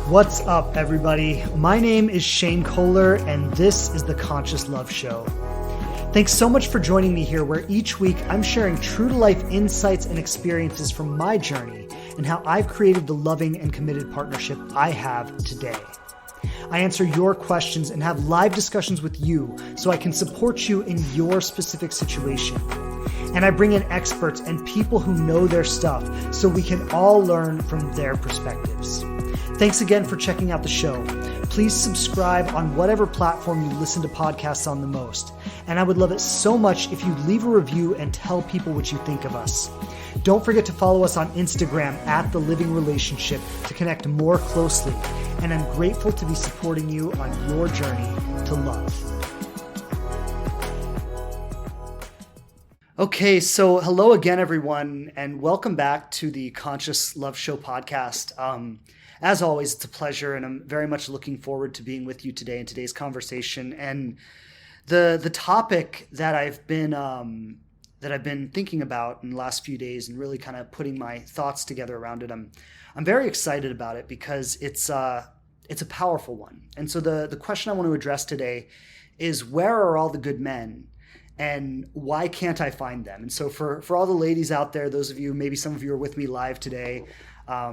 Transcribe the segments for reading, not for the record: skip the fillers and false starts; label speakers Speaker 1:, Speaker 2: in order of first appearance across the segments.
Speaker 1: What's up, everybody? My name is Shane Kohler, and this is the Conscious Love Show. Thanks so much for joining me here, where each week I'm sharing true-to-life insights and experiences from my journey and how I've created the loving and committed partnership I have today. I answer your questions and have live discussions with you so I can support you in your specific situation. And I bring in experts and people who know their stuff so we can all learn from their perspectives. Thanks again for checking out the show. Please subscribe on whatever platform you listen to podcasts on the most. And I would love it so much if you leave a review and tell people what you think of us. Don't forget to follow us on Instagram at The Living Relationship to connect more closely. And I'm grateful to be supporting you on your journey to love. Okay, so hello again, everyone, and welcome back to the Conscious Love Show podcast. As always, it's a pleasure, and I'm very much looking forward to being with you today in today's conversation. And the topic that I've been thinking about in the last few days and really kind of putting my thoughts together around it, I'm very excited about it because it's a powerful one. And so the question I want to address today is, where are all the good men? And why can't I find them? And so for all the ladies out there, those of you, maybe some of you are with me live today.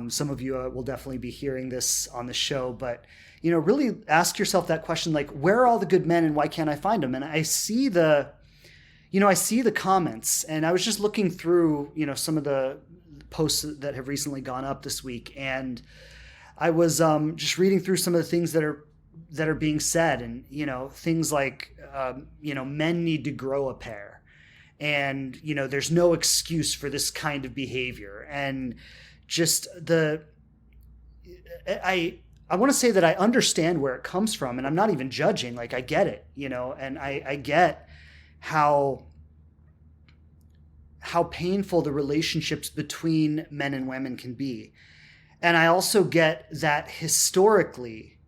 Speaker 1: Some of you will definitely be hearing this on the show, but really ask yourself that question, like, where are all the good men and why can't I find them? And I see the comments, and I was just looking through, some of the posts that have recently gone up this week. And I was just reading through some of the things that are being said, and, things like, men need to grow a pair, and, there's no excuse for this kind of behavior. And just I want to say that I understand where it comes from, and I'm not even judging. Like, I get it, and I get how painful the relationships between men and women can be. And I also get that historically,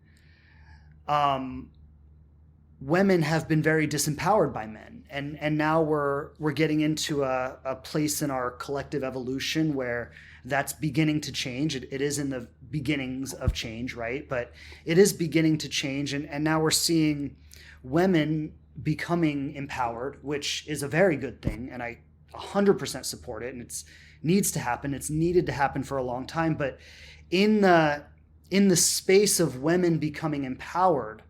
Speaker 1: women have been very disempowered by men. And now we're getting into a place in our collective evolution where that's beginning to change. It is in the beginnings of change, right? But it is beginning to change. And now we're seeing women becoming empowered, which is a very good thing. And I 100% support it. And it needs to happen. It's needed to happen for a long time. But in the space of women becoming empowered,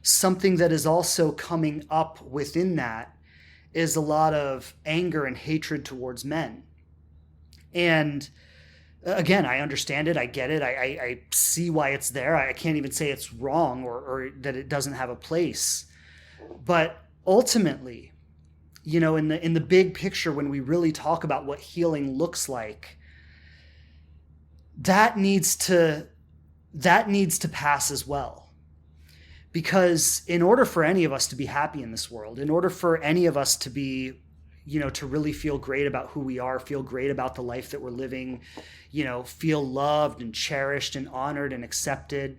Speaker 1: something that is also coming up within that is a lot of anger and hatred towards men. And again, I understand it. I get it. I see why it's there. I can't even say it's wrong or that it doesn't have a place. But ultimately, in the big picture, when we really talk about what healing looks like, that needs to pass as well. Because in order for any of us to be happy in this world, in order for any of us to be, to really feel great about who we are, feel great about the life that we're living, feel loved and cherished and honored and accepted,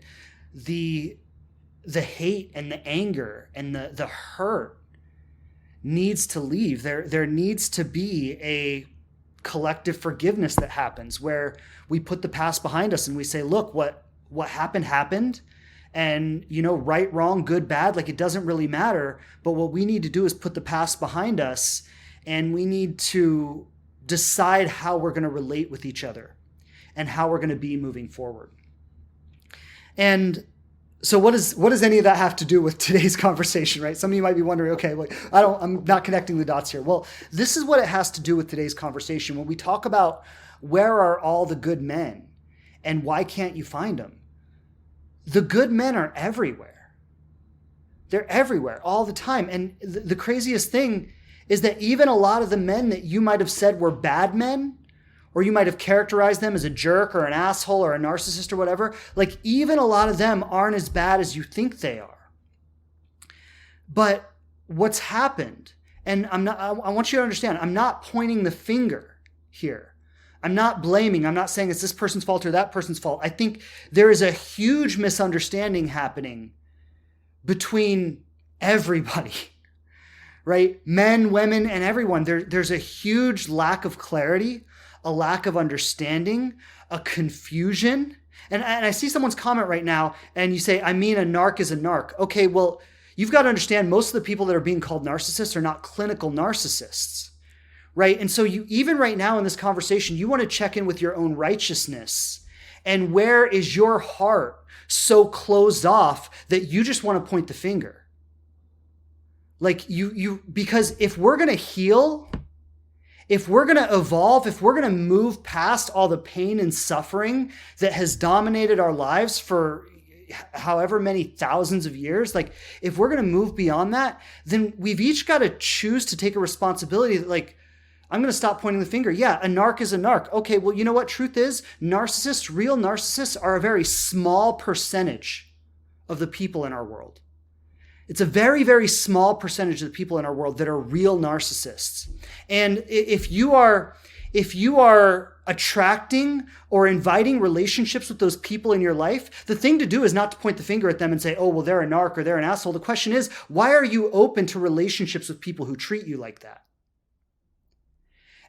Speaker 1: the hate and the anger and the hurt needs to leave. There needs to be a collective forgiveness that happens where we put the past behind us and we say, look, what happened. And, right, wrong, good, bad, like, it doesn't really matter. But what we need to do is put the past behind us, and we need to decide how we're going to relate with each other and how we're going to be moving forward. And so what does any of that have to do with today's conversation, right? Some of you might be wondering, okay, like, I'm not connecting the dots here. Well, this is what it has to do with today's conversation. When we talk about where are all the good men and why can't you find them? The good men are everywhere. They're everywhere all the time. And the craziest thing is that even a lot of the men that you might have said were bad men, or you might have characterized them as a jerk or an asshole or a narcissist or whatever, like, even a lot of them aren't as bad as you think they are. But what's happened, and I want you to understand, I'm not pointing the finger here. I'm not blaming. I'm not saying it's this person's fault or that person's fault. I think there is a huge misunderstanding happening between everybody, right? Men, women, and everyone. There's a huge lack of clarity, a lack of understanding, a confusion, And I see someone's comment right now, and you say, I mean, a narc is a narc. Okay, well, you've got to understand most of the people that are being called narcissists are not clinical narcissists, right? And so you, even right now in this conversation, you want to check in with your own righteousness. And where is your heart so closed off that you just want to point the finger? Like because if we're going to heal, if we're going to evolve, if we're going to move past all the pain and suffering that has dominated our lives for however many thousands of years, like if we're going to move beyond that, then we've each got to choose to take a responsibility that, like, I'm going to stop pointing the finger. Yeah, a narc is a narc. Okay, well, you know what truth is? Narcissists, real narcissists, are a very small percentage of the people in our world. It's a very, very small percentage of the people in our world that are real narcissists. And if you are attracting or inviting relationships with those people in your life, the thing to do is not to point the finger at them and say, oh, well, they're a narc or they're an asshole. The question is, why are you open to relationships with people who treat you like that?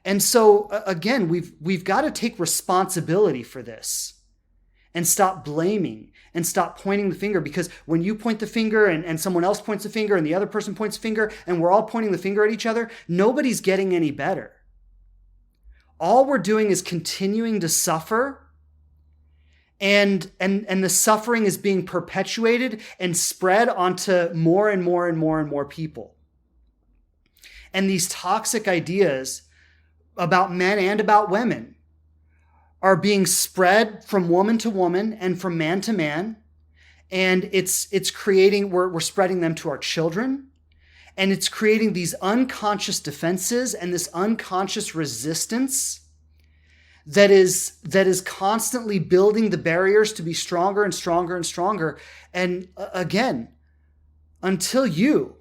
Speaker 1: And so, again, we've got to take responsibility for this and stop blaming and stop pointing the finger, because when you point the finger and someone else points the finger and the other person points the finger and we're all pointing the finger at each other, nobody's getting any better. All we're doing is continuing to suffer, and the suffering is being perpetuated and spread onto more and more and more and more people. And these toxic ideas about men and about women are being spread from woman to woman and from man to man. And it's creating, we're spreading them to our children. And it's creating these unconscious defenses and this unconscious resistance that is constantly building the barriers to be stronger and stronger and stronger. And again, until you,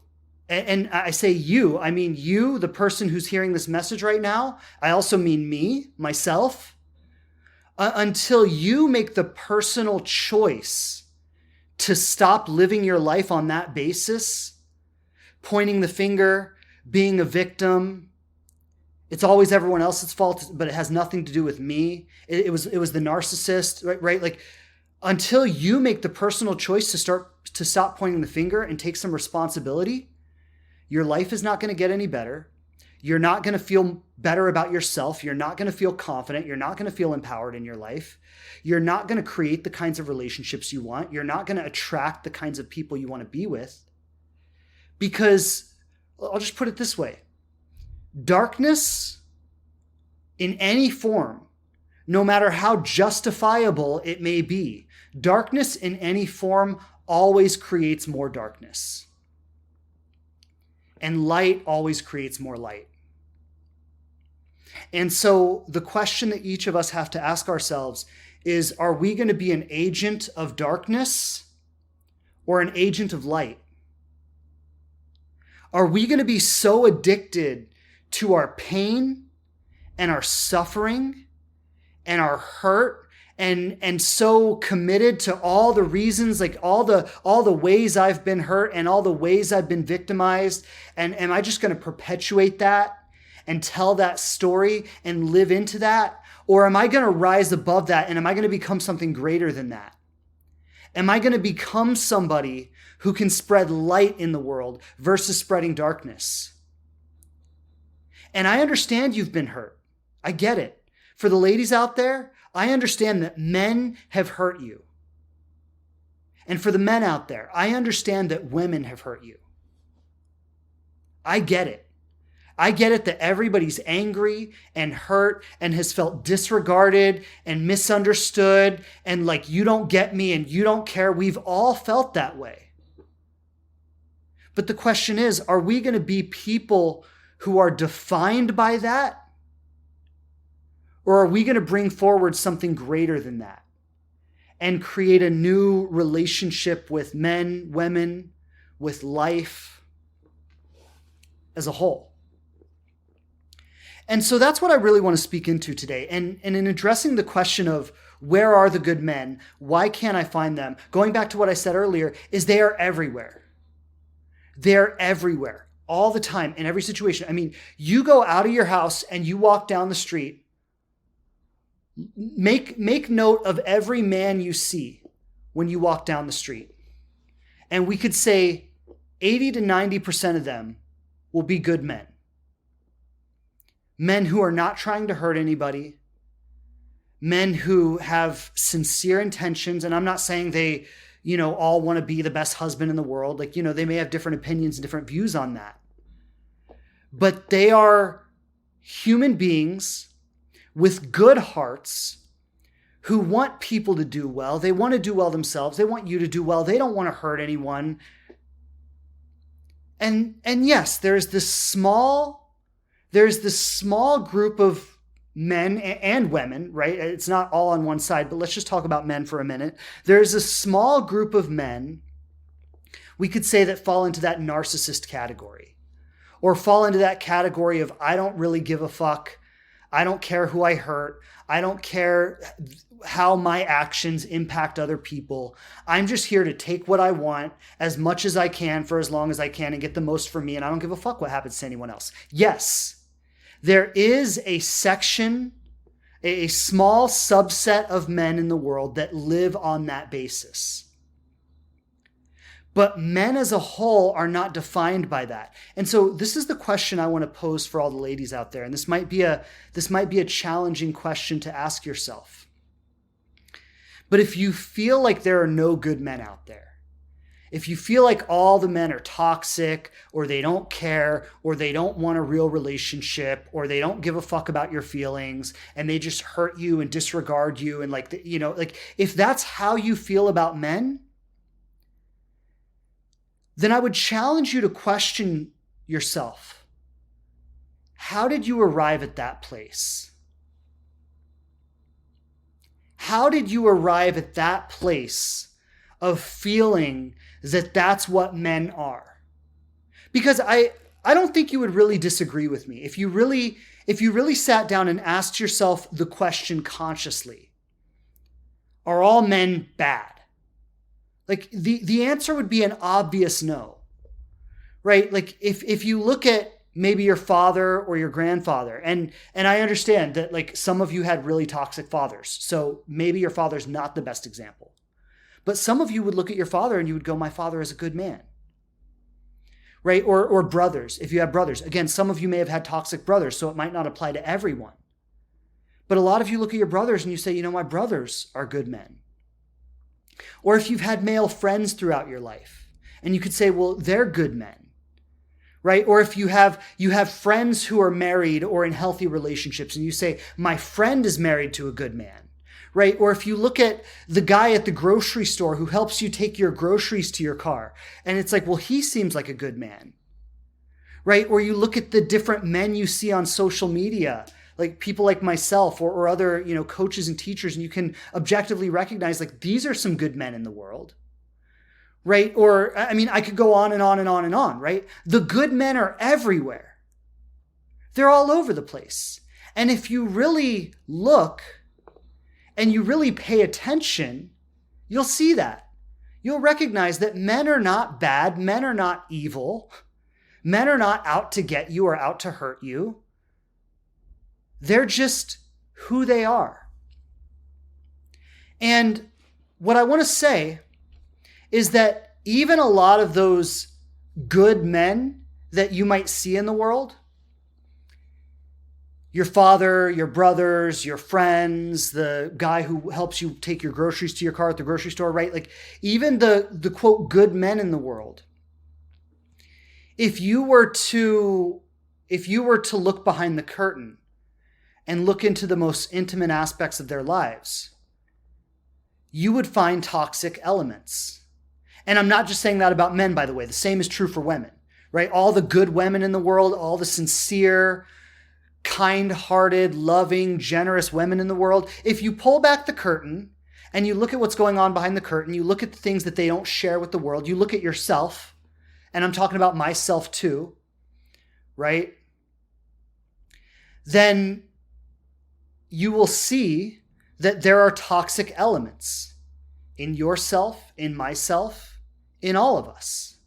Speaker 1: and I say you, I mean you, the person who's hearing this message right now. I also mean me, myself. Until you make the personal choice to stop living your life on that basis, pointing the finger, being a victim. It's always everyone else's fault, but it has nothing to do with me. It was the narcissist, right? Like, until you make the personal choice to stop pointing the finger and take some responsibility, your life is not going to get any better. You're not going to feel better about yourself. You're not going to feel confident. You're not going to feel empowered in your life. You're not going to create the kinds of relationships you want. You're not going to attract the kinds of people you want to be with. Because I'll just put it this way. Darkness in any form, no matter how justifiable it may be, darkness in any form always creates more darkness. And light always creates more light. And so the question that each of us have to ask ourselves is, are we going to be an agent of darkness or an agent of light? Are we going to be so addicted to our pain and our suffering and our hurt and so committed to all the reasons, like all the ways I've been hurt and all the ways I've been victimized, and am I just going to perpetuate that and tell that story and live into that? Or am I going to rise above that, and am I going to become something greater than that? Am I going to become somebody who can spread light in the world versus spreading darkness? And I understand you've been hurt. I get it. For the ladies out there, I understand that men have hurt you. And for the men out there, I understand that women have hurt you. I get it. I get it that everybody's angry and hurt and has felt disregarded and misunderstood and like you don't get me and you don't care. We've all felt that way. But the question is, are we going to be people who are defined by that? Or are we going to bring forward something greater than that and create a new relationship with men, women, with life as a whole? And so that's what I really want to speak into today. And in addressing the question of where are the good men, why can't I find them? Going back to what I said earlier, is they are everywhere. They're everywhere, all the time, in every situation. I mean, you go out of your house and you walk down the street, Make note of every man you see when you walk down the street. And we could say 80 to 90% of them will be good men. Men who are not trying to hurt anybody. Men who have sincere intentions. And I'm not saying they, all want to be the best husband in the world. Like, they may have different opinions and different views on that. But they are human beings with good hearts who want people to do well. They want to do well themselves. They want you to do well. They don't want to hurt anyone. And yes, there's this small group of men and women, right? It's not all on one side, but let's just talk about men for a minute. There's a small group of men, we could say, that fall into that narcissist category, or fall into that category of, I don't really give a fuck. I don't care who I hurt. I don't care how my actions impact other people. I'm just here to take what I want as much as I can for as long as I can and get the most for me. And I don't give a fuck what happens to anyone else. Yes, there is a section, a small subset of men in the world that live on that basis. But men as a whole are not defined by that. And so this is the question I want to pose for all the ladies out there. And this might be a challenging question to ask yourself. But if you feel like there are no good men out there, if you feel like all the men are toxic, or they don't care, or they don't want a real relationship, or they don't give a fuck about your feelings, and they just hurt you and disregard you, and if that's how you feel about men, then I would challenge you to question yourself. How did you arrive at that place? How did you arrive at that place of feeling that that's what men are? Because I don't think you would really disagree with me if you really sat down and asked yourself the question consciously. Are all men bad? Like the answer would be an obvious no, right? Like if you look at maybe your father or your grandfather, and I understand that like some of you had really toxic fathers, so maybe your father's not the best example, but some of you would look at your father and you would go, my father is a good man, right? Or brothers, if you have brothers. Again, some of you may have had toxic brothers, so it might not apply to everyone. But a lot of you look at your brothers and you say, my brothers are good men. Or if you've had male friends throughout your life, and you could say, well, they're good men, right? Or if you have friends who are married or in healthy relationships, and you say, my friend is married to a good man, right? Or if you look at the guy at the grocery store who helps you take your groceries to your car, and it's like, well, he seems like a good man, right? Or you look at the different men you see on social media, like people like myself or other, coaches and teachers, and you can objectively recognize like these are some good men in the world, right? Or, I could go on and on and on and on, right? The good men are everywhere. They're all over the place. And if you really look and you really pay attention, you'll see that. You'll recognize that men are not bad. Men are not evil. Men are not out to get you or out to hurt you. They're just who they are. And what I want to say is that even a lot of those good men that you might see in the world, your father, your brothers, your friends, the guy who helps you take your groceries to your car at the grocery store, right? Like even the quote good men in the world, if you were to look behind the curtain and look into the most intimate aspects of their lives, you would find toxic elements. And I'm not just saying that about men, by the way. The same is true for women, right? All the good women in the world, all the sincere, kind-hearted, loving, generous women in the world, if you pull back the curtain and you look at what's going on behind the curtain, you look at the things that they don't share with the world, you look at yourself, and I'm talking about myself too, right? Then you will see that there are toxic elements in yourself, in myself, in all of us.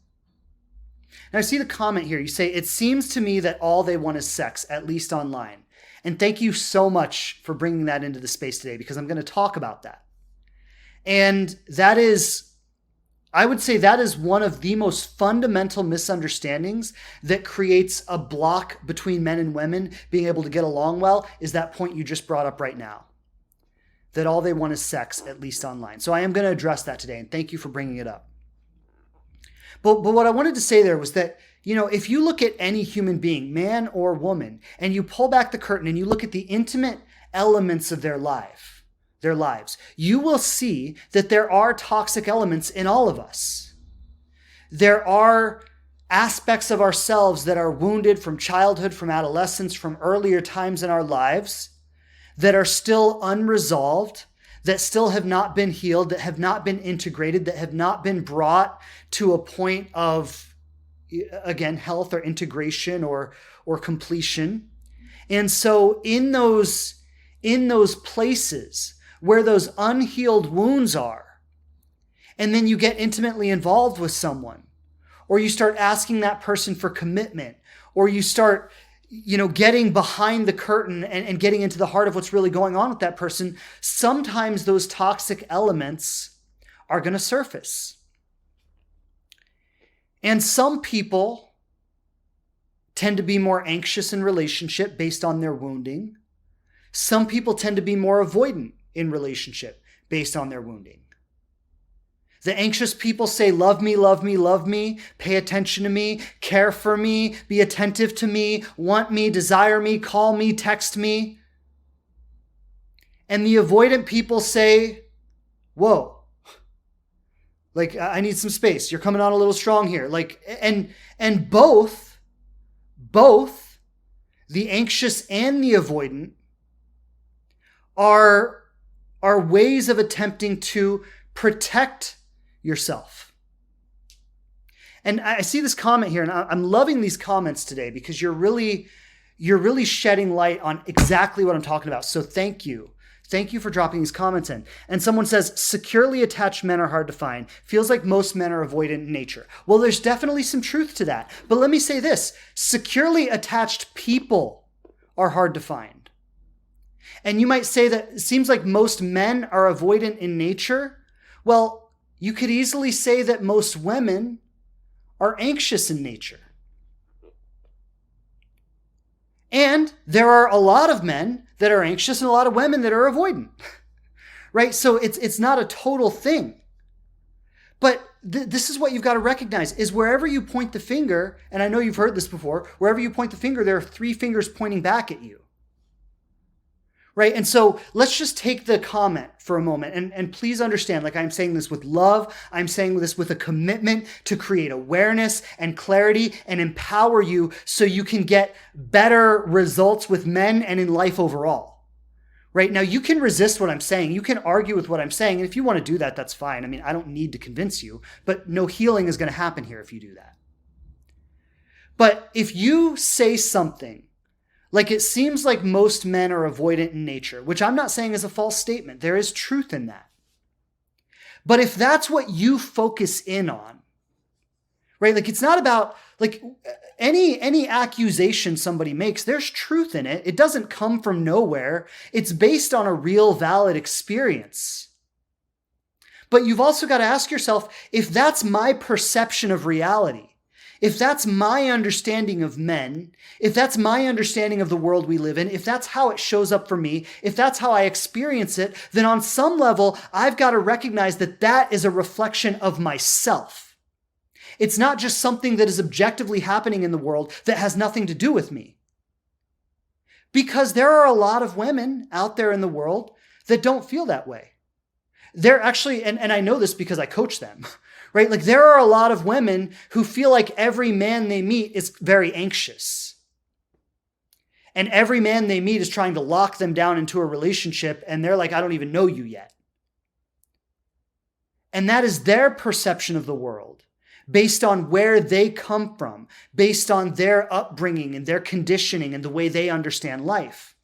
Speaker 1: Now I see the comment here. You say, it seems to me that all they want is sex, at least online. And thank you so much for bringing that into the space today, because I'm going to talk about that. And that is, I would say that is one of the most fundamental misunderstandings that creates a block between men and women being able to get along well, is that point you just brought up right now. That all they want is sex, at least online. So I am going to address that today, and thank you for bringing it up. But what I wanted to say there was that, if you look at any human being, man or woman, and you pull back the curtain and you look at the intimate elements of their lives, you will see that there are toxic elements in all of us. There are aspects of ourselves that are wounded from childhood, from adolescence, from earlier times in our lives, that are still unresolved, that still have not been healed, that have not been integrated, that have not been brought to a point of, again, health or integration or completion. And so in those places where those unhealed wounds are, and then you get intimately involved with someone, or you start asking that person for commitment, or you start getting behind the curtain and getting into the heart of what's really going on with that person, sometimes those toxic elements are going to surface. And some people tend to be more anxious in relationship based on their wounding. Some people tend to be more avoidant in relationship based on their wounding. The anxious people say, love me, love me, love me, pay attention to me, care for me, be attentive to me, want me, desire me, call me, text me. And the avoidant people say, whoa, I need some space. You're coming on a little strong here. And both the anxious and the avoidant are ways of attempting to protect yourself. And I see this comment here, and I'm loving these comments today because you're really shedding light on exactly what I'm talking about. So thank you. Thank you for dropping these comments in. And someone says, securely attached men are hard to find. Feels like most men are avoidant in nature. Well, there's definitely some truth to that. But let me say this, securely attached people are hard to find. And you might say that it seems like most men are avoidant in nature. Well, you could easily say that most women are anxious in nature. And there are a lot of men that are anxious and a lot of women that are avoidant, right? So it's not a total thing. But this is what you've got to recognize, is wherever you point the finger, and I know you've heard this before, wherever you point the finger, there are three fingers pointing back at you. Right? And so let's just take the comment for a moment. And please understand, I'm saying this with love. I'm saying this with a commitment to create awareness and clarity and empower you so you can get better results with men and in life overall. Right? Now, you can resist what I'm saying. You can argue with what I'm saying. And if you want to do that, that's fine. I mean, I don't need to convince you, but no healing is going to happen here if you do that. But if you say something it seems like most men are avoidant in nature, which I'm not saying is a false statement. There is truth in that. But if that's what you focus in on, right? It's not about any accusation somebody makes, there's truth in it. It doesn't come from nowhere. It's based on a real valid experience. But you've also got to ask yourself, if that's my perception of reality, if that's my understanding of men, if that's my understanding of the world we live in, if that's how it shows up for me, if that's how I experience it, then on some level, I've got to recognize that that is a reflection of myself. It's not just something that is objectively happening in the world that has nothing to do with me. Because there are a lot of women out there in the world that don't feel that way. They're actually, and I know this because I coach them, right? There are a lot of women who feel like every man they meet is very anxious. And every man they meet is trying to lock them down into a relationship, and they're like, I don't even know you yet. And that is their perception of the world, based on where they come from, based on their upbringing and their conditioning and the way they understand life.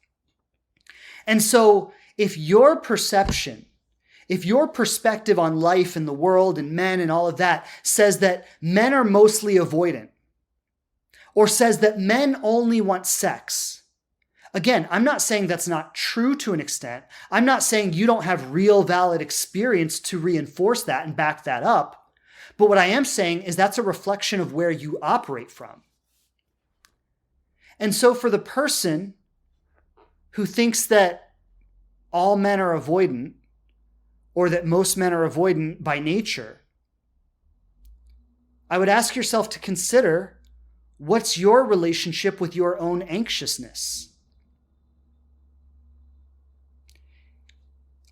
Speaker 1: And so if your perception, if your perspective on life and the world and men and all of that says that men are mostly avoidant, or says that men only want sex, Again, I'm not saying that's not true to an extent. I'm not saying you don't have real valid experience to reinforce that and back that up. But what I am saying is that's a reflection of where you operate from. And so for the person who thinks that all men are avoidant, or that most men are avoidant by nature, I would ask yourself to consider, what's your relationship with your own anxiousness?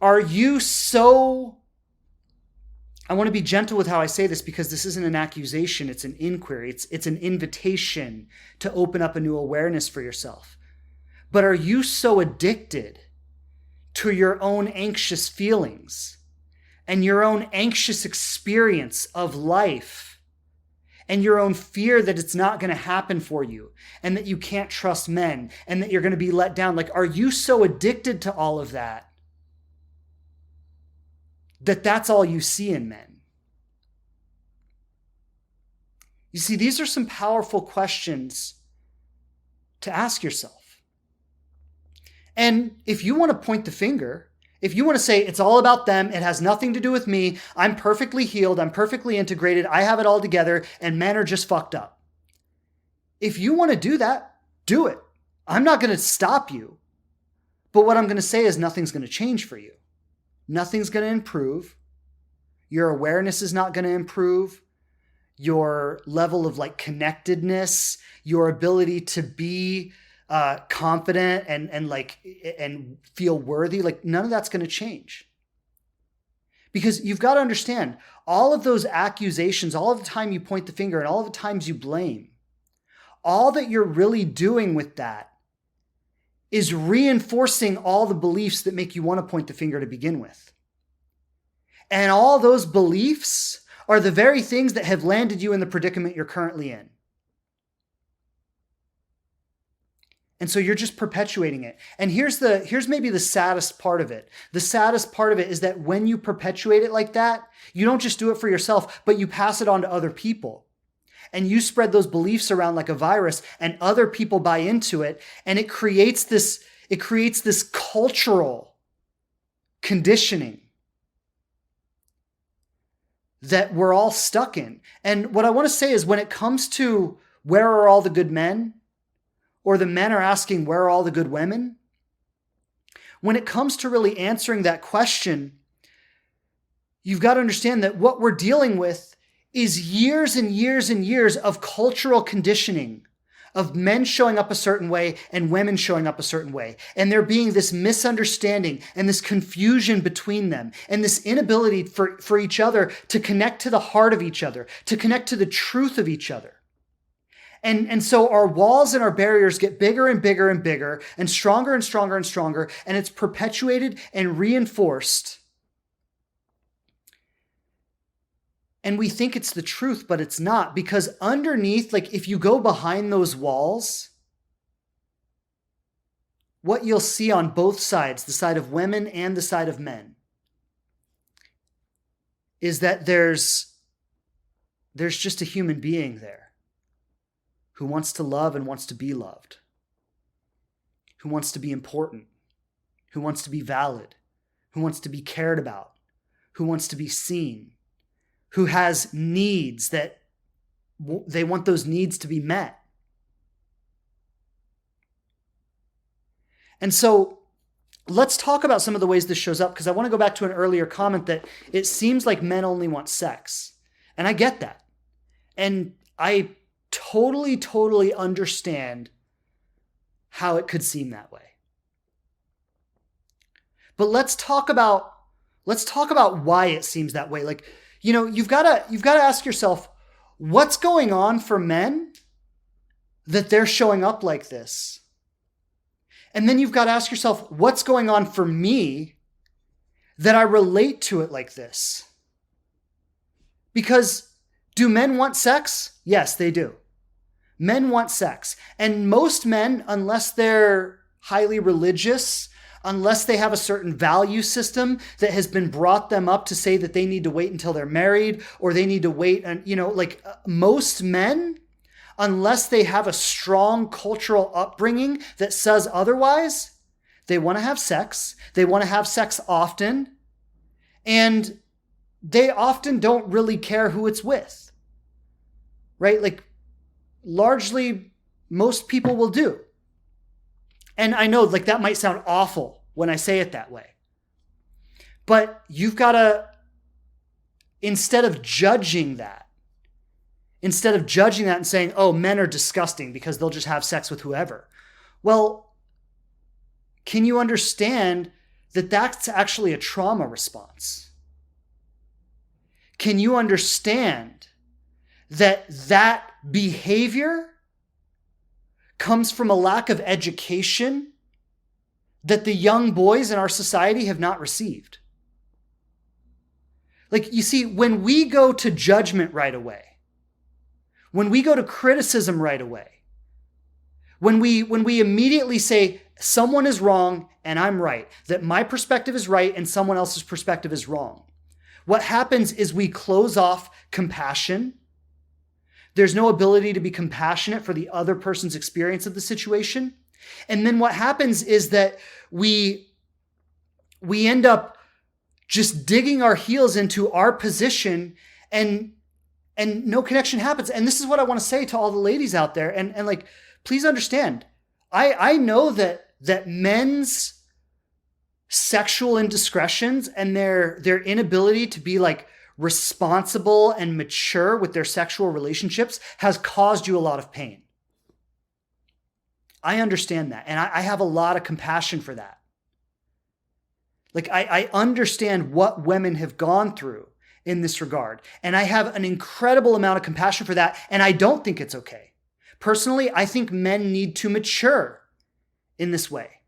Speaker 1: Are you so, I want to be gentle with how I say this because this isn't an accusation, it's an inquiry. It's an invitation to open up a new awareness for yourself. But are you so addicted to your own anxious feelings and your own anxious experience of life and your own fear that it's not going to happen for you and that you can't trust men and that you're going to be let down? Like, are you so addicted to all of that that that's all you see in men? You see, these are some powerful questions to ask yourself. And if you want to point the finger, if you want to say it's all about them, it has nothing to do with me, I'm perfectly healed, I'm perfectly integrated, I have it all together, and men are just fucked up. If you want to do that, do it. I'm not going to stop you. But what I'm going to say is nothing's going to change for you. Nothing's going to improve. Your awareness is not going to improve. Your level of connectedness, your ability to be confident and feel worthy, none of that's going to change. Because you've got to understand, all of those accusations, all of the time you point the finger and all of the times you blame, all that you're really doing with that is reinforcing all the beliefs that make you want to point the finger to begin with. And all those beliefs are the very things that have landed you in the predicament you're currently in. And so you're just perpetuating it. And here's maybe the saddest part of it. The saddest part of it is that when you perpetuate it like that, you don't just do it for yourself, but you pass it on to other people. And you spread those beliefs around like a virus, and other people buy into it, and it creates this cultural conditioning that we're all stuck in. And what I want to say is, when it comes to where are all the good men, or the men are asking where are all the good women, when it comes to really answering that question, you've got to understand that what we're dealing with is years and years and years of cultural conditioning, of men showing up a certain way and women showing up a certain way. And there being this misunderstanding and this confusion between them and this inability for each other to connect to the heart of each other, to connect to the truth of each other. And so our walls and our barriers get bigger and bigger and bigger and stronger and stronger and stronger, and it's perpetuated and reinforced. And we think it's the truth, but it's not, because underneath, if you go behind those walls, what you'll see on both sides, the side of women and the side of men, is that there's just a human being there who wants to love and wants to be loved, who wants to be important, who wants to be valid, who wants to be cared about, who wants to be seen, who has needs that they want those needs to be met. And so let's talk about some of the ways this shows up, because I want to go back to an earlier comment that it seems like men only want sex. And I get that. And I totally understand how it could seem that way. But let's talk about why it seems that way. You've got to ask yourself, what's going on for men that they're showing up like this? And then you've got to ask yourself, what's going on for me that I relate to it like this? Because do men want sex? Yes, they do. Men want sex. And most men, unless they're highly religious, unless they have a certain value system that has been brought them up to say that they need to wait until they're married, or they need to wait, and most men, unless they have a strong cultural upbringing that says otherwise, they want to have sex. They want to have sex often. And they often don't really care who it's with, right? Like largely most people will do. And I know like that might sound awful when I say it that way, but you've got to, instead of judging that and saying, oh, men are disgusting because they'll just have sex with whoever. Well, can you understand that that's actually a trauma response? Can you understand that that behavior comes from a lack of education that the young boys in our society have not received? Like, you see, when we go to judgment right away, when we go to criticism right away, when we immediately say someone is wrong and I'm right, that my perspective is right and someone else's perspective is wrong, what happens is we close off compassion. There's no ability to be compassionate for the other person's experience of the situation. And then what happens is that we end up just digging our heels into our position and no connection happens. And this is what I want to say to all the ladies out there. And like, please understand, I know that men's sexual indiscretions and their inability to be like responsible and mature with their sexual relationships has caused you a lot of pain. I understand that. And I have a lot of compassion for that. Like I understand what women have gone through in this regard. And I have an incredible amount of compassion for that. And I don't think it's okay. Personally, I think men need to mature in this way.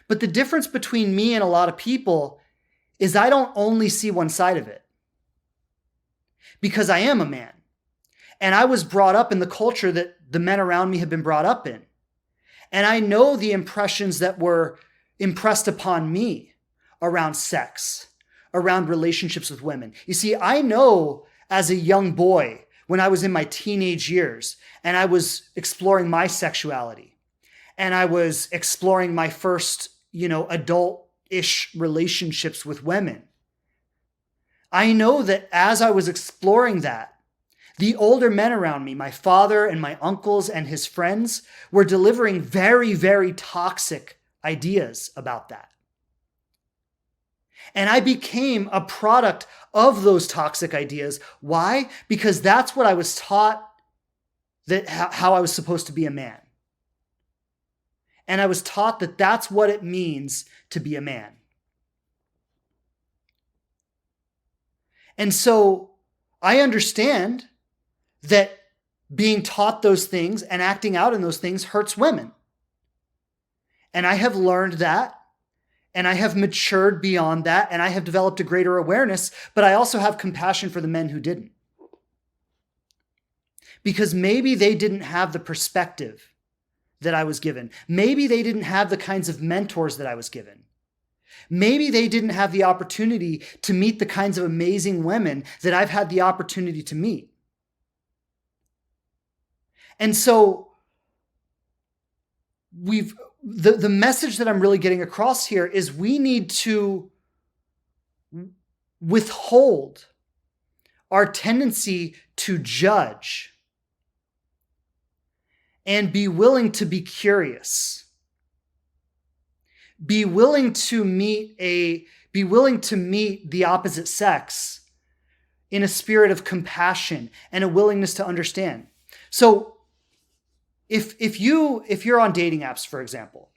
Speaker 1: But the difference between me and a lot of people is I don't only see one side of it. Because I am a man. And I was brought up in the culture that the men around me have been brought up in. And I know the impressions that were impressed upon me around sex, around relationships with women. You see, I know as a young boy, when I was in my teenage years, and I was exploring my sexuality, and I was exploring my first, adult-ish relationships with women. I know that as I was exploring that, the older men around me, my father and my uncles and his friends, were delivering very, very toxic ideas about that. And I became a product of those toxic ideas. Why? Because that's what I was taught, that how I was supposed to be a man. And I was taught that that's what it means to be a man. And so I understand that being taught those things and acting out in those things hurts women. And I have learned that, and I have matured beyond that, and I have developed a greater awareness, but I also have compassion for the men who didn't. Because maybe they didn't have the perspective that I was given. Maybe they didn't have the kinds of mentors that I was given. Maybe they didn't have the opportunity to meet the kinds of amazing women that I've had the opportunity to meet. And so the message that I'm really getting across here is we need to withhold our tendency to judge and be willing to be curious. Be willing to meet the opposite sex in a spirit of compassion and a willingness to understand. So if you're on dating apps, for example,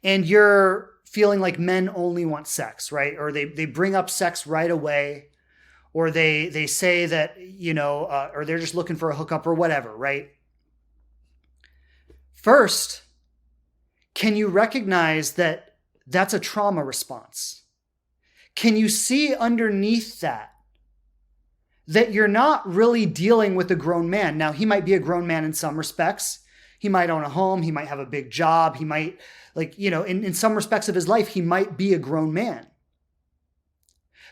Speaker 1: and you're feeling like men only want sex, right? Or they bring up sex right away, or they say that, or they're just looking for a hookup or whatever, right? First, can you recognize that that's a trauma response? Can you see underneath that you're not really dealing with a grown man? Now, he might be a grown man in some respects. He might own a home. He might have a big job. He might, in some respects of his life, he might be a grown man.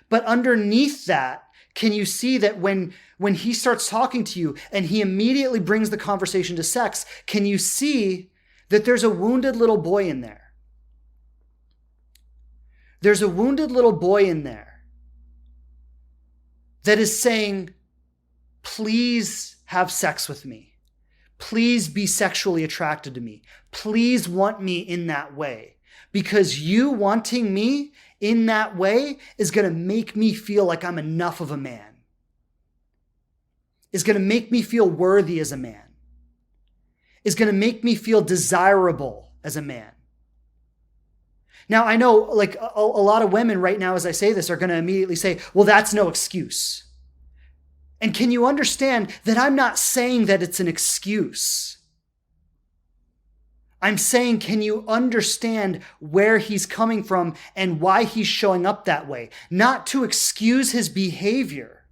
Speaker 1: But underneath that, can you see that when he starts talking to you and he immediately brings the conversation to sex, can you see that there's a wounded little boy in there? There's a wounded little boy in there that is saying, please have sex with me. Please be sexually attracted to me. Please want me in that way. Because you wanting me in that way is going to make me feel like I'm enough of a man. Is going to make me feel worthy as a man. Is going to make me feel desirable as a man. Now, I know like a lot of women right now, as I say this, are going to immediately say, well, that's no excuse. And can you understand that I'm not saying that it's an excuse? I'm saying, can you understand where he's coming from and why he's showing up that way? Not to excuse his behavior,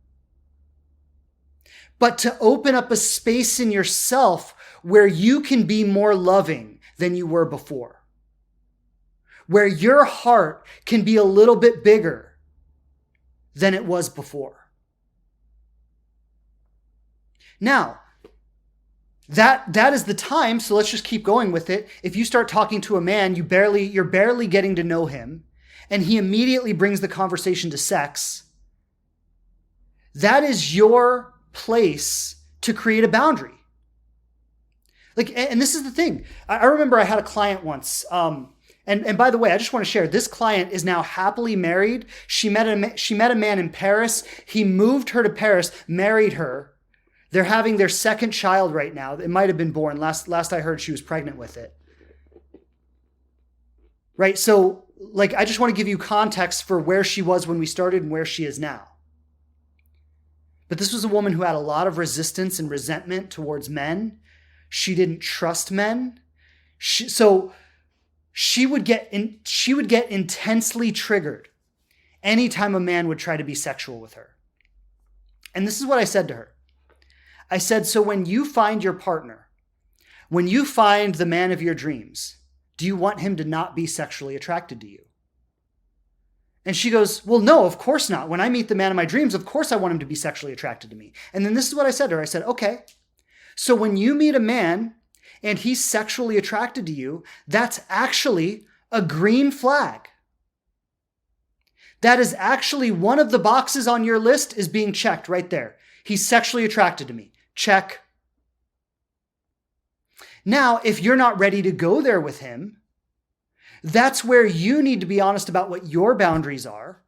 Speaker 1: but to open up a space in yourself where you can be more loving than you were before. Where your heart can be a little bit bigger than it was before. Now, that is the time, so let's just keep going with it. If you start talking to a man, you're barely getting to know him, and he immediately brings the conversation to sex, that is your place to create a boundary. Like, and this is the thing. I remember I had a client once, and by the way, I just want to share, this client is now happily married. She met a man in Paris. He moved her to Paris, married her. They're having their second child right now. It might have been born. Last I heard, she was pregnant with it. Right? So, like, I just want to give you context for where she was when we started and where she is now. But this was a woman who had a lot of resistance and resentment towards men. She didn't trust men. So she would get intensely triggered anytime a man would try to be sexual with her. And this is what I said to her. I said, so when you find your partner, when you find the man of your dreams, do you want him to not be sexually attracted to you? And she goes, well, no, of course not. When I meet the man of my dreams, of course I want him to be sexually attracted to me. And then this is what I said to her. I said, okay, so when you meet a man and he's sexually attracted to you, that's actually a green flag. That is actually one of the boxes on your list is being checked right there. He's sexually attracted to me. Check. Now, if you're not ready to go there with him, that's where you need to be honest about what your boundaries are.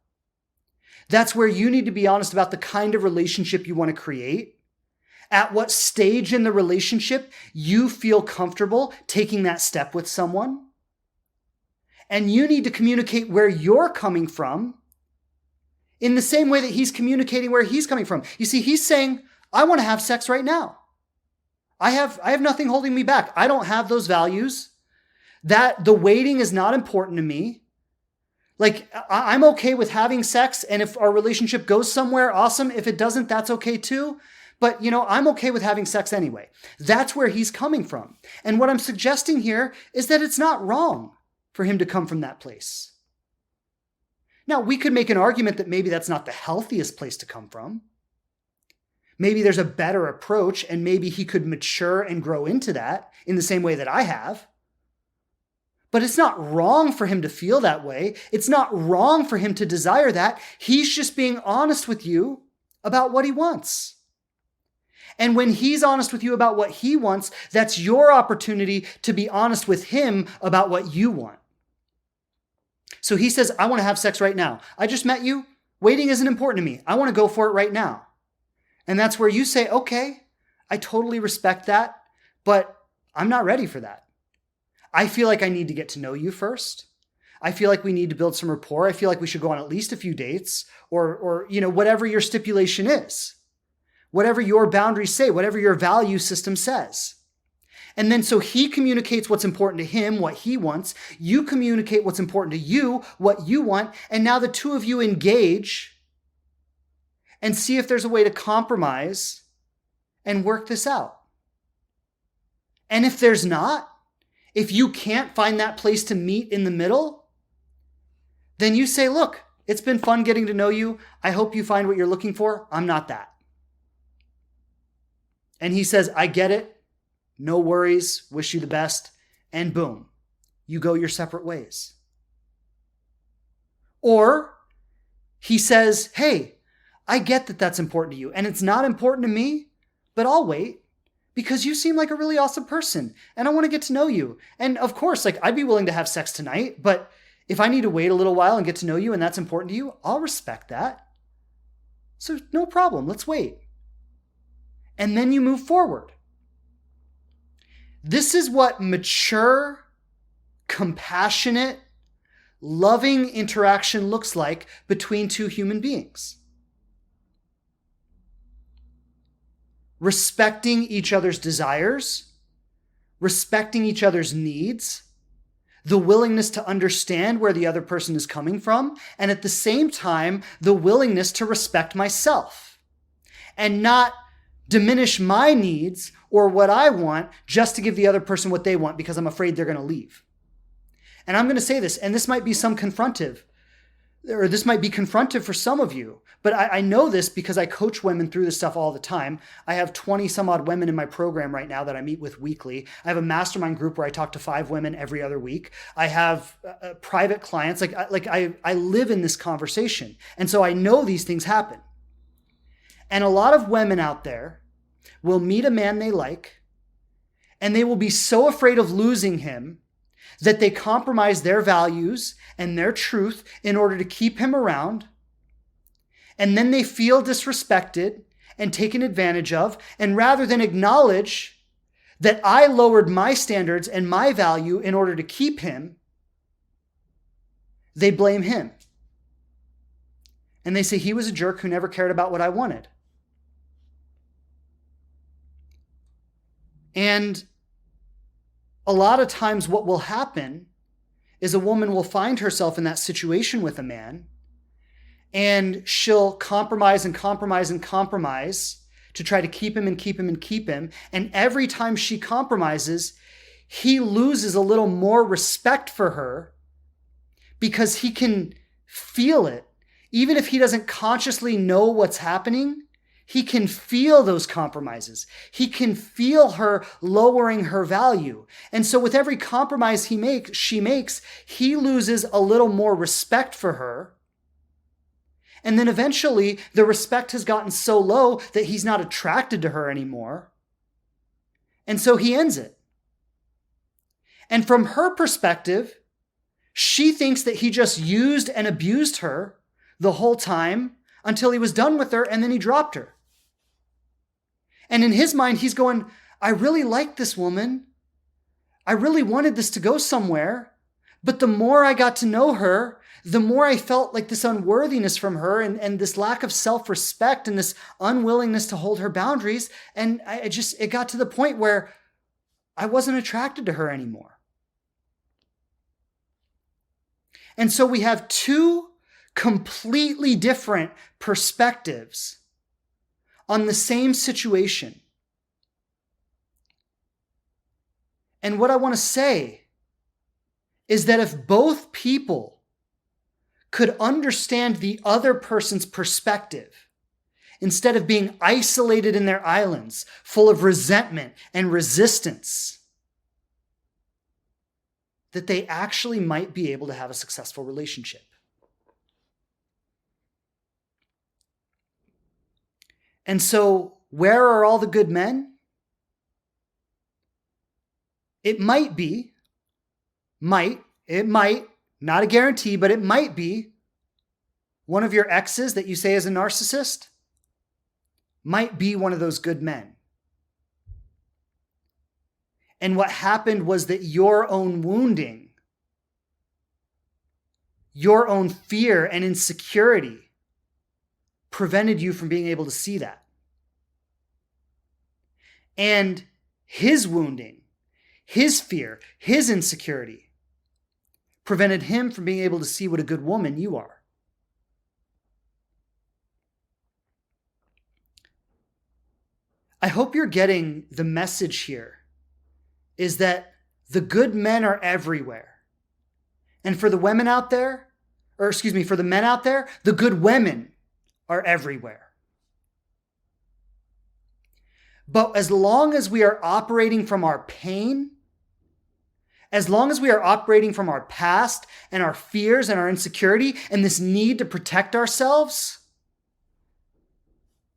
Speaker 1: That's where you need to be honest about the kind of relationship you want to create. At what stage in the relationship you feel comfortable taking that step with someone. And you need to communicate where you're coming from in the same way that he's communicating where he's coming from. You see, he's saying, I want to have sex right now. I have nothing holding me back. I don't have those values. That the waiting is not important to me. Like, I'm okay with having sex, and if our relationship goes somewhere, awesome. If it doesn't, that's okay too. But, I'm okay with having sex anyway. That's where he's coming from. And what I'm suggesting here is that it's not wrong for him to come from that place. Now, we could make an argument that maybe that's not the healthiest place to come from. Maybe there's a better approach, and maybe he could mature and grow into that in the same way that I have. But it's not wrong for him to feel that way. It's not wrong for him to desire that. He's just being honest with you about what he wants. And when he's honest with you about what he wants, that's your opportunity to be honest with him about what you want. So he says, I want to have sex right now. I just met you. Waiting isn't important to me. I want to go for it right now. And that's where you say, okay, I totally respect that, but I'm not ready for that. I feel like I need to get to know you first. I feel like we need to build some rapport. I feel like we should go on at least a few dates or whatever your stipulation is, whatever your boundaries say, whatever your value system says. And then so he communicates what's important to him, what he wants. You communicate what's important to you, what you want. And now the two of you engage and see if there's a way to compromise and work this out. And if there's not, if you can't find that place to meet in the middle, then you say, look, It's been fun getting to know you. I hope you find what you're looking for. I'm not that. And he says, I get it. No worries. Wish you the best. And boom, you go your separate ways. Or he says, hey, I get that that's important to you. And it's not important to me, but I'll wait because you seem like a really awesome person and I want to get to know you. And of course, like I'd be willing to have sex tonight, but if I need to wait a little while and get to know you and that's important to you, I'll respect that. So no problem. Let's wait. And then you move forward. This is what mature, compassionate, loving interaction looks like between two human beings. Respecting each other's desires, respecting each other's needs, the willingness to understand where the other person is coming from, and at the same time, the willingness to respect myself and not diminish my needs or what I want just to give the other person what they want because I'm afraid they're going to leave. And I'm going to say this, and this might be confrontive for some of you, but I know this because I coach women through this stuff all the time. I have 20 some odd women in my program right now that I meet with weekly. I have a mastermind group where I talk to 5 women every other week. I have private clients. I live in this conversation. And so I know these things happen. And a lot of women out there will meet a man they like, and they will be so afraid of losing him that they compromise their values and their truth in order to keep him around. And then they feel disrespected and taken advantage of. And rather than acknowledge that I lowered my standards and my value in order to keep him, they blame him. And they say he was a jerk who never cared about what I wanted. And a lot of times what will happen is a woman will find herself in that situation with a man, and she'll compromise and compromise and compromise to try to keep him and keep him and keep him. And every time she compromises, he loses a little more respect for her because he can feel it. Even if he doesn't consciously know what's happening, he can feel those compromises. He can feel her lowering her value. And so with every compromise she makes, he loses a little more respect for her. And then eventually the respect has gotten so low that he's not attracted to her anymore. And so he ends it. And from her perspective, she thinks that he just used and abused her the whole time until he was done with her and then he dropped her. And in his mind, he's going, I really like this woman. I really wanted this to go somewhere. But the more I got to know her, the more I felt like this unworthiness from her and this lack of self-respect and this unwillingness to hold her boundaries. And it got to the point where I wasn't attracted to her anymore. And so we have two completely different perspectives on the same situation. And what I want to say is that if both people could understand the other person's perspective, instead of being isolated in their islands, full of resentment and resistance, that they actually might be able to have a successful relationship. And so, where are all the good men? It might, not a guarantee, but it might be one of your exes that you say is a narcissist might be one of those good men. And what happened was that your own wounding, your own fear and insecurity prevented you from being able to see that. And his wounding, his fear, his insecurity prevented him from being able to see what a good woman you are. I hope you're getting the message here is that the good men are everywhere. And for the women out there, or excuse me, for the men out there, the good women are everywhere. But as long as we are operating from our pain, as long as we are operating from our past and our fears and our insecurity and this need to protect ourselves,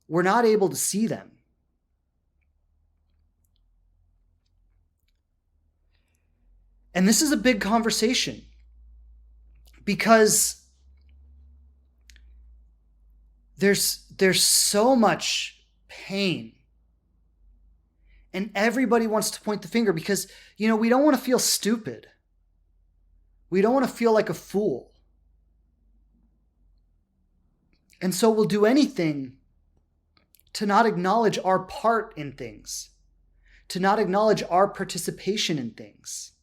Speaker 1: we're not able to see them. And this is a big conversation because there's so much pain. And everybody wants to point the finger because, we don't want to feel stupid. We don't want to feel like a fool. And so we'll do anything to not acknowledge our part in things, to not acknowledge our participation in things.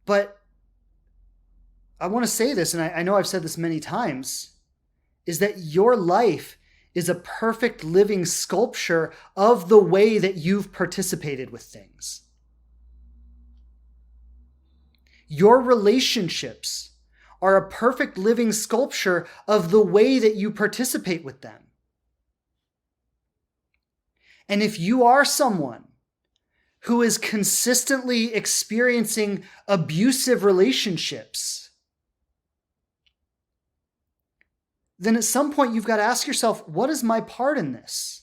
Speaker 1: But I want to say this, and I know I've said this many times, is that your life is a perfect living sculpture of the way that you've participated with things. Your relationships are a perfect living sculpture of the way that you participate with them. And if you are someone who is consistently experiencing abusive relationships, then at some point you've got to ask yourself, what is my part in this?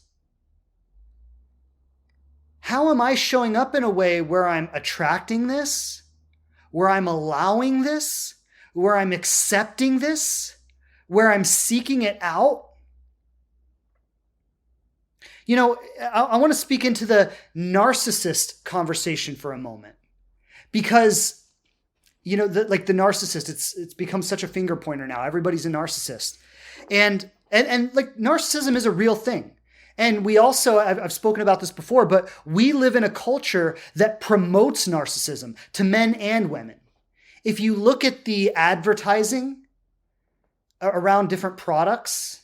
Speaker 1: How am I showing up in a way where I'm attracting this, where I'm allowing this, where I'm accepting this, where I'm seeking it out? I want to speak into the narcissist conversation for a moment because, the narcissist, it's become such a finger pointer now. Everybody's a narcissist. And like narcissism is a real thing. And we also, I've spoken about this before, but we live in a culture that promotes narcissism to men and women. If you look at the advertising around different products,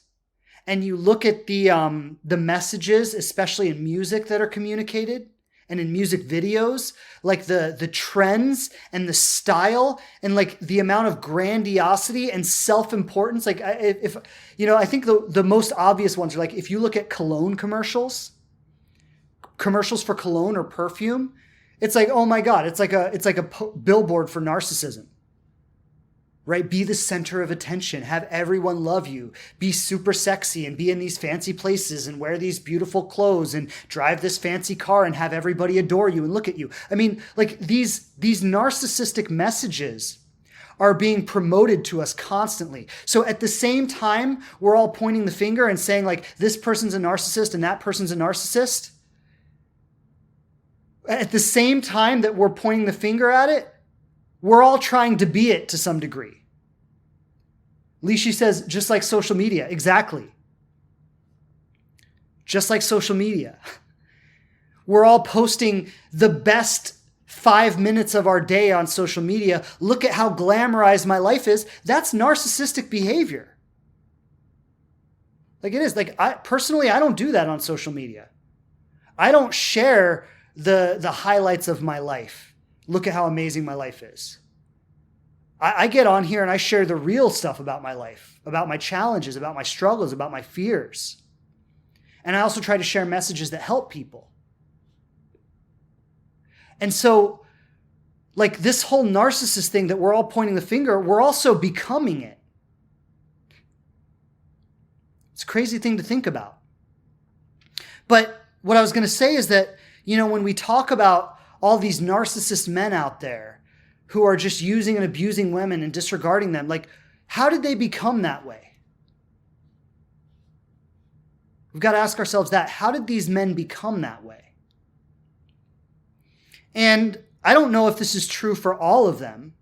Speaker 1: and you look at the messages, especially in music that are communicated and in music videos, like the trends and the style and like the amount of grandiosity and self-importance. Like I think the most obvious ones are like, if you look at cologne commercials for cologne or perfume, it's like, oh my God, it's like a billboard for narcissism. Right? Be the center of attention. Have everyone love you. Be super sexy and be in these fancy places and wear these beautiful clothes and drive this fancy car and have everybody adore you and look at you. I mean, like these narcissistic messages are being promoted to us constantly. So at the same time, we're all pointing the finger and saying like, this person's a narcissist and that person's a narcissist. At the same time that we're pointing the finger at it, we're all trying to be it to some degree. Lishi says, just like social media. Exactly. Just like social media. We're all posting the best 5 minutes of our day on social media. Look at how glamorized my life is. That's narcissistic behavior. Like it is. Like I don't do that on social media. I don't share the highlights of my life. Look at how amazing my life is. I get on here and I share the real stuff about my life, about my challenges, about my struggles, about my fears. And I also try to share messages that help people. And so, like this whole narcissist thing that we're all pointing the finger, we're also becoming it. It's a crazy thing to think about. But what I was going to say is that, when we talk about all these narcissist men out there who are just using and abusing women and disregarding them, like, how did they become that way? We've got to ask ourselves that. How did these men become that way? And I don't know if this is true for all of them.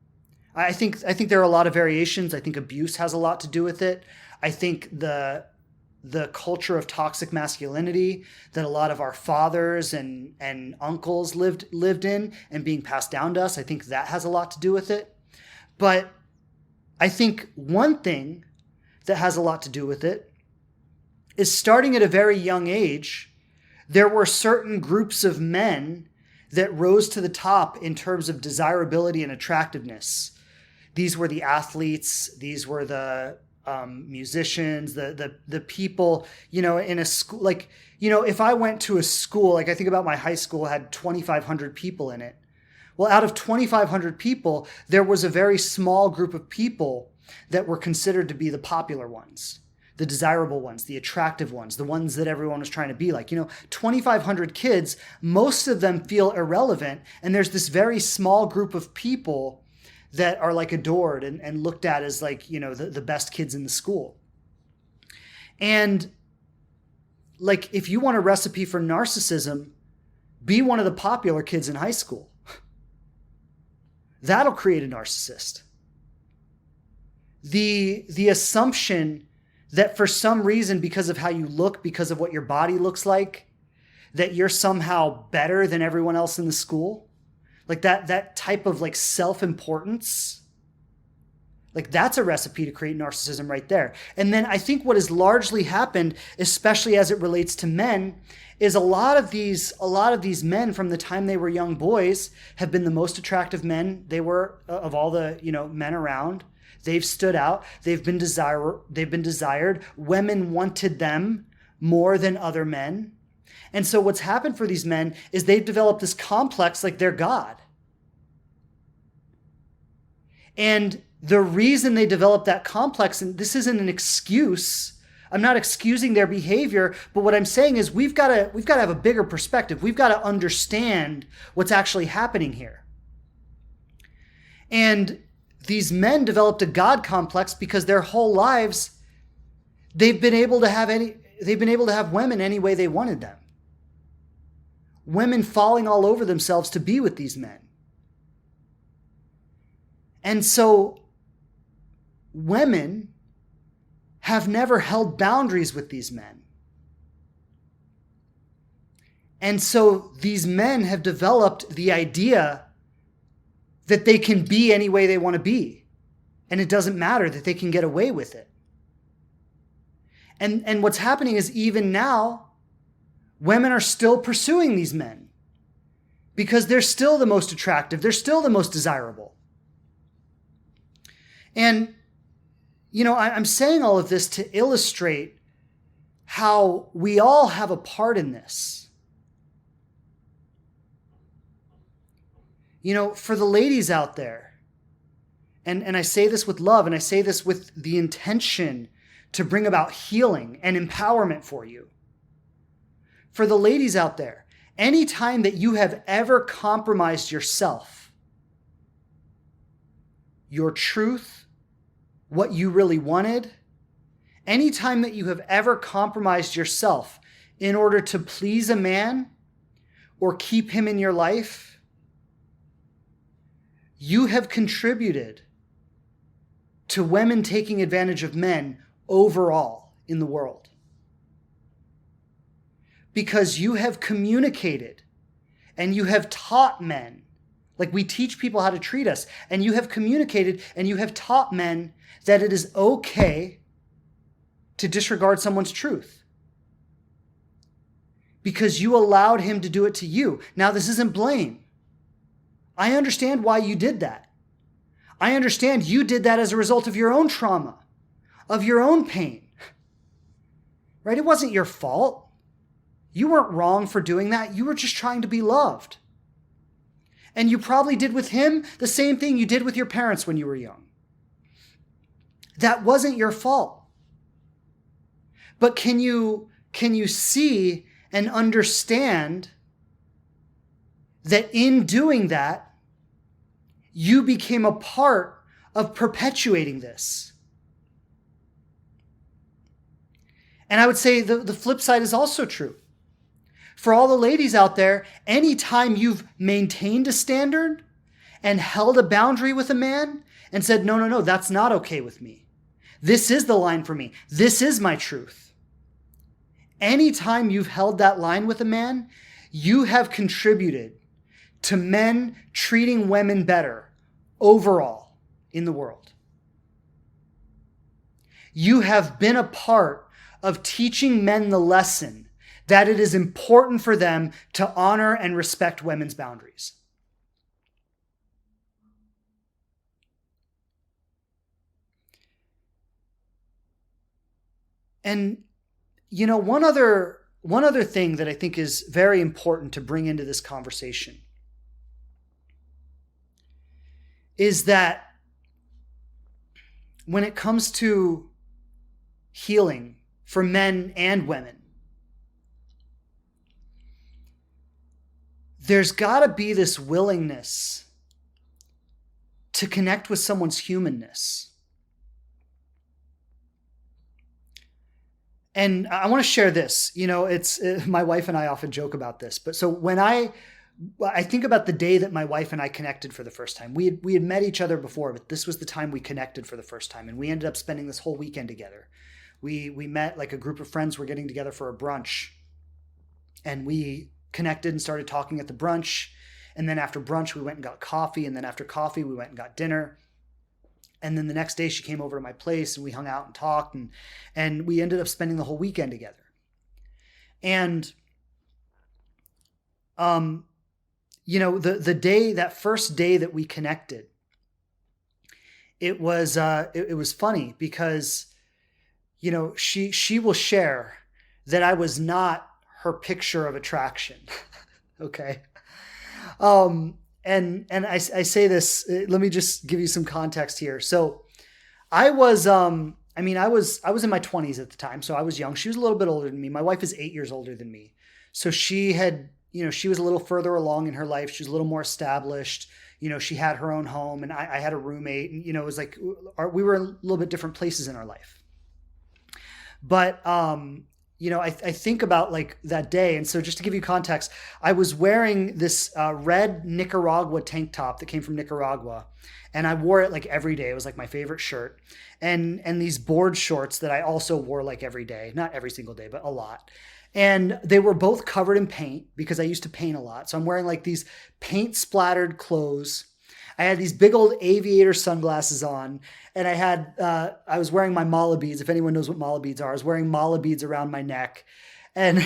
Speaker 1: I think there are a lot of variations. I think abuse has a lot to do with it. I think the culture of toxic masculinity that a lot of our fathers and uncles lived in and being passed down to us, I think that has a lot to do with it. But I think one thing that has a lot to do with it is starting at a very young age, there were certain groups of men that rose to the top in terms of desirability and attractiveness. These were the athletes. These were the musicians, the people, in a school. Like, if I went to a school, like I think about my high school had 2,500 people in it. Well, out of 2,500 people, there was a very small group of people that were considered to be the popular ones, the desirable ones, the attractive ones, the ones that everyone was trying to be like. 2,500 kids, most of them feel irrelevant. And there's this very small group of people that are like adored and looked at as like, the best kids in the school. And like, if you want a recipe for narcissism, be one of the popular kids in high school. That'll create a narcissist. The assumption that for some reason, because of how you look, because of what your body looks like, that you're somehow better than everyone else in the school, like that type of like self-importance, like that's a recipe to create narcissism right there. And then I think what has largely happened, especially as it relates to men, is a lot of these men from the time they were young boys have been the most attractive men they were of all the men around. They've stood out. They've been desired. Women wanted them more than other men. And so what's happened for these men is they've developed this complex like they're God. And the reason they developed that complex, and this isn't an excuse, I'm not excusing their behavior, but what I'm saying is we've got to have a bigger perspective. We've got to understand what's actually happening here. And these men developed a God complex because their whole lives they've been able to have women any way they wanted them. Women falling all over themselves to be with these men. And so women have never held boundaries with these men. And so these men have developed the idea that they can be any way they want to be. And it doesn't matter, that they can get away with it. And what's happening is even now, women are still pursuing these men because they're still the most attractive. They're still the most desirable. And, I'm saying all of this to illustrate how we all have a part in this. For the ladies out there, and I say this with love, and I say this with the intention to bring about healing and empowerment for you. For the ladies out there, anytime that you have ever compromised yourself, your truth, what you really wanted, anytime that you have ever compromised yourself in order to please a man or keep him in your life, you have contributed to women taking advantage of men overall in the world. Because you have communicated and you have taught men, like we teach people how to treat us, and you have communicated and you have taught men that it is okay to disregard someone's truth. Because you allowed him to do it to you. Now, this isn't blame. I understand why you did that. I understand you did that as a result of your own trauma, of your own pain. Right? It wasn't your fault. You weren't wrong for doing that. You were just trying to be loved. And you probably did with him the same thing you did with your parents when you were young. That wasn't your fault. But can you see and understand that in doing that, you became a part of perpetuating this? And I would say the flip side is also true. For all the ladies out there, anytime you've maintained a standard and held a boundary with a man and said, no, that's not okay with me. This is the line for me. This is my truth. Anytime you've held that line with a man, you have contributed to men treating women better overall in the world. You have been a part of teaching men the lesson that it is important for them to honor and respect women's boundaries. And one other thing that I think is very important to bring into this conversation is that when it comes to healing for men and women, there's got to be this willingness to connect with someone's humanness. And I want to share this. It's my wife and I often joke about this. But so when I think about the day that my wife and I connected for the first time. We had met each other before, but this was the time we connected for the first time, and we ended up spending this whole weekend together. We met like a group of friends were getting together for a brunch, and we connected and started talking at the brunch. And then after brunch, we went and got coffee, and then after coffee, we went and got dinner. And then the next day, she came over to my place, and we hung out and talked, and we ended up spending the whole weekend together. And that first day that we connected, it was funny because, she will share that I was not her picture of attraction. Okay. And I say this, let me just give you some context here. So I was, I was in my 20s at the time. So I was young. She was a little bit older than me. My wife is 8 years older than me. So she had, she was a little further along in her life. She was a little more established. She had her own home, and I had a roommate, and, it was like, we were in a little bit different places in our life. But, I think about like that day. And so just to give you context, I was wearing this red Nicaragua tank top that came from Nicaragua. And I wore it like every day. It was like my favorite shirt. And these board shorts that I also wore like every day, not every single day, but a lot. And they were both covered in paint because I used to paint a lot. So I'm wearing like these paint splattered clothes. I had these big old aviator sunglasses on, and I was wearing my mala beads. If anyone knows what mala beads are, I was wearing mala beads around my neck. And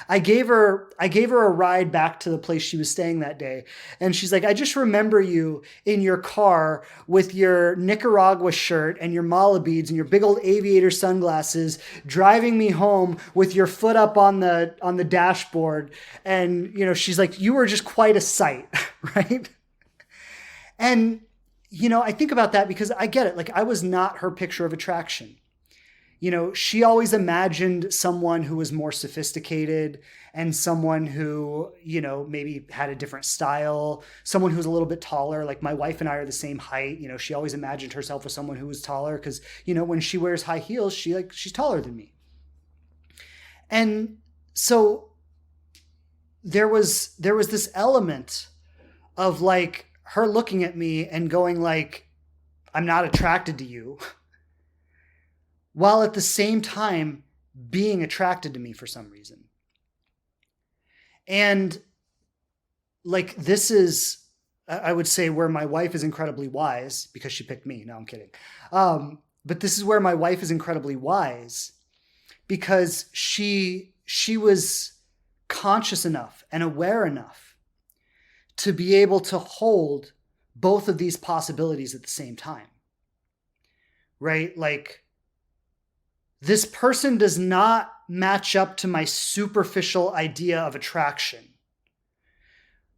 Speaker 1: I gave her a ride back to the place she was staying that day. And she's like, I just remember you in your car with your Nicaragua shirt and your mala beads and your big old aviator sunglasses, driving me home with your foot up on the dashboard. And, she's like, you were just quite a sight, right? And, I think about that because I get it. Like, I was not her picture of attraction. She always imagined someone who was more sophisticated and someone who, maybe had a different style, someone who's a little bit taller. Like my wife and I are the same height. She always imagined herself as someone who was taller because, when she wears high heels, she's taller than me. And so there was this element of like her looking at me and going like, I'm not attracted to you, while at the same time being attracted to me for some reason. And like, this is, I would say, where my wife is incredibly wise because she picked me. No, I'm kidding. But this is where my wife is incredibly wise because she was conscious enough and aware enough to be able to hold both of these possibilities at the same time, right? Like, this person does not match up to my superficial idea of attraction.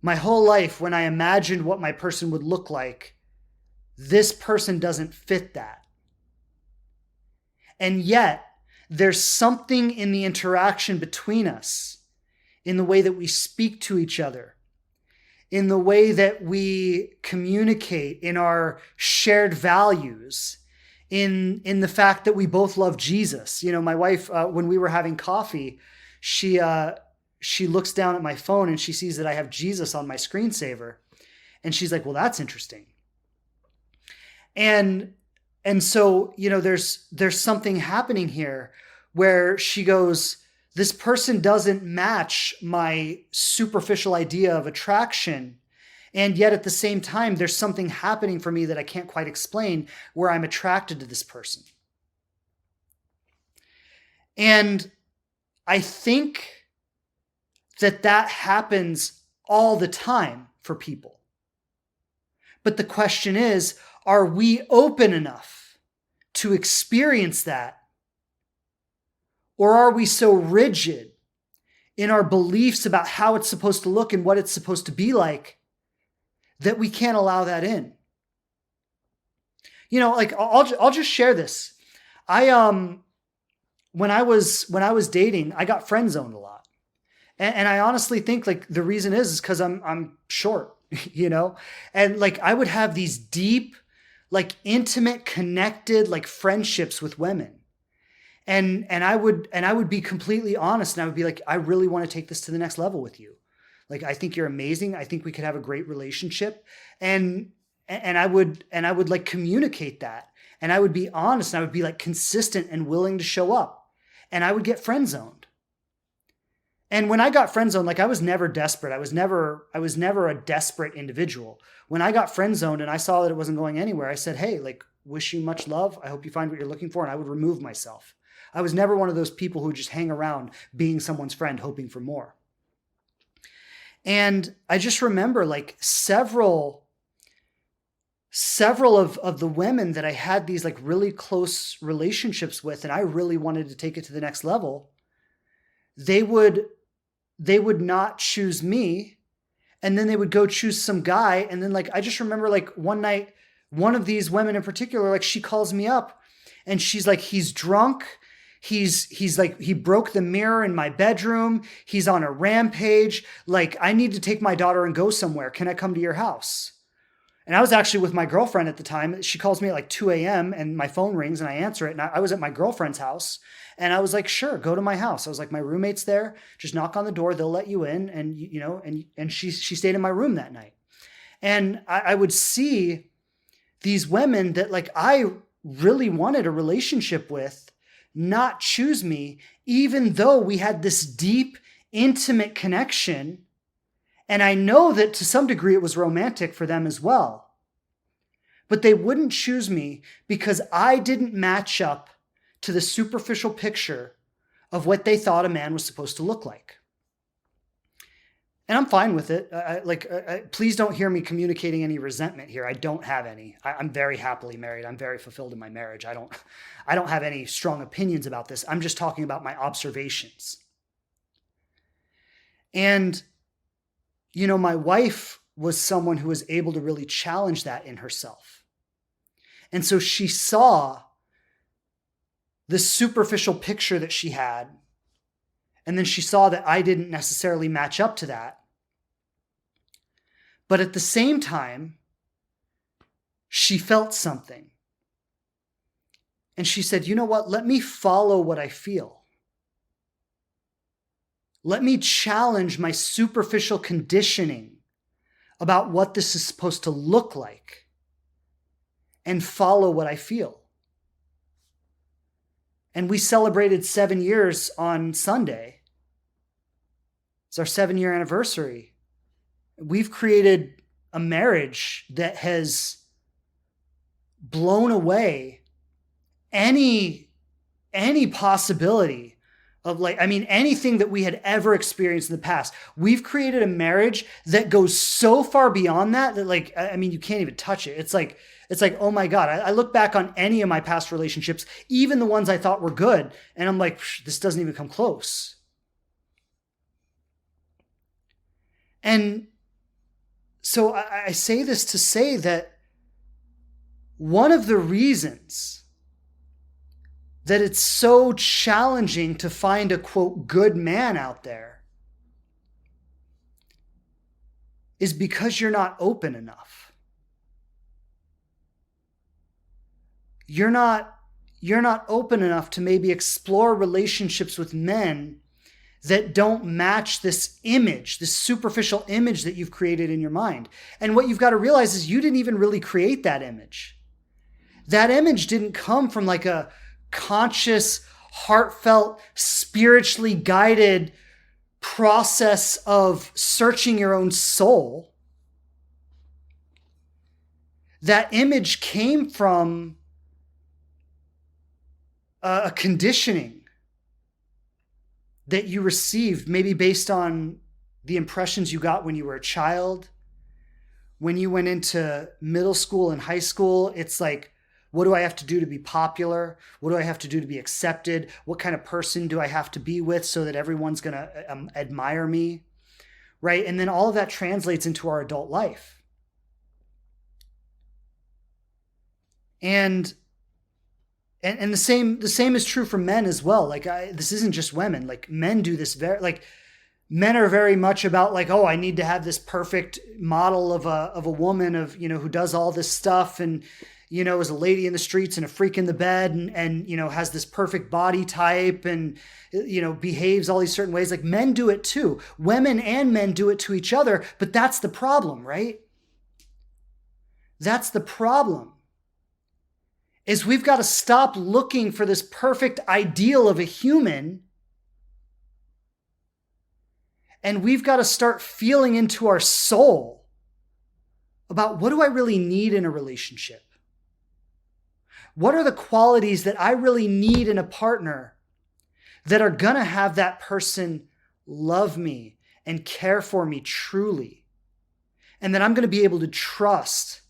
Speaker 1: My whole life, when I imagined what my person would look like, this person doesn't fit that. And yet, there's something in the interaction between us, in the way that we speak to each other, in the way that we communicate, in our shared values, in the fact that we both love Jesus. My wife, when we were having coffee, she looks down at my phone and she sees that I have Jesus on my screensaver. And she's like, well, that's interesting. And so, there's something happening here where she goes, this person doesn't match my superficial idea of attraction. And yet at the same time, there's something happening for me that I can't quite explain where I'm attracted to this person. And I think that happens all the time for people. But the question is, are we open enough to experience that Or are we so rigid in our beliefs about how it's supposed to look and what it's supposed to be like that we can't allow that in? Like I'll just share this. When I was dating, I got friend zoned a lot. And I honestly think like the reason is because I'm short, and like I would have these deep, like intimate, connected, like friendships with women. And I would be completely honest, and I would be like, I really want to take this to the next level with you. Like, I think you're amazing. I think we could have a great relationship. And I would like communicate that. And I would be honest, and I would be like consistent and willing to show up. And I would get friend zoned. And when I got friend zoned, like I was never desperate. I was never a desperate individual. When I got friend zoned and I saw that it wasn't going anywhere, I said, hey, like, wish you much love. I hope you find what you're looking for. And I would remove myself. I was never one of those people who just hang around being someone's friend, hoping for more. And I just remember like several of the women that I had these like really close relationships with, and I really wanted to take it to the next level. They would not choose me. And then they would go choose some guy. And then like, I just remember like one night, one of these women in particular, like she calls me up and she's like, he's drunk. He's like, he broke the mirror in my bedroom. He's on a rampage. Like, I need to take my daughter and go somewhere. Can I come to your house? And I was actually with my girlfriend at the time. She calls me at like 2 a.m. and my phone rings and I answer it. And I was at my girlfriend's house and I was like, sure, go to my house. I was like, my roommate's there. Just knock on the door. They'll let you in. And, and she stayed in my room that night. And I would see these women that like I really wanted a relationship with not choose me, even though we had this deep, intimate connection. And I know that to some degree it was romantic for them as well. But they wouldn't choose me because I didn't match up to the superficial picture of what they thought a man was supposed to look like. And I'm fine with it. Please don't hear me communicating any resentment here. I don't have any. I'm very happily married. I'm very fulfilled in my marriage. I don't have any strong opinions about this. I'm just talking about my observations. And, my wife was someone who was able to really challenge that in herself. And so she saw the superficial picture that she had. And then she saw that I didn't necessarily match up to that. But at the same time, she felt something. And she said, you know what? Let me follow what I feel. Let me challenge my superficial conditioning about what this is supposed to look like and follow what I feel. And we celebrated 7 years on Sunday. It's our 7-year anniversary. We've created a marriage that has blown away any possibility of anything that we had ever experienced in the past. We've created a marriage that goes so far beyond that you can't even touch it. It's like, oh my God, I look back on any of my past relationships, even the ones I thought were good, and I'm like, this doesn't even come close. And so I say this to say that one of the reasons that it's so challenging to find a, quote, good man out there is because you're not open enough. You're not open enough to maybe explore relationships with men that don't match this image, this superficial image that you've created in your mind. And what you've got to realize is you didn't even really create that image. That image didn't come from like a conscious, heartfelt, spiritually guided process of searching your own soul. That image came from a conditioning that you received, maybe based on the impressions you got when you were a child, when you went into middle school and high school. It's like What do I have to do to be popular? What do I have to do to be accepted? What kind of person do I have to be with so that everyone's going to admire me? Right? And then all of that translates into our adult life. And the same is true for men as well. Like this isn't just women. Like men do this men are very much about like, oh, I need to have this perfect model of a woman who does all this stuff and is a lady in the streets and a freak in the bed and has this perfect body type and behaves all these certain ways. Like men do it too. Women and men do it to each other, but that's the problem, right? That's the problem. Is we've got to stop looking for this perfect ideal of a human, and we've got to start feeling into our soul about what do I really need in a relationship? What are the qualities that I really need in a partner that are going to have that person love me and care for me truly, and that I'm going to be able to trust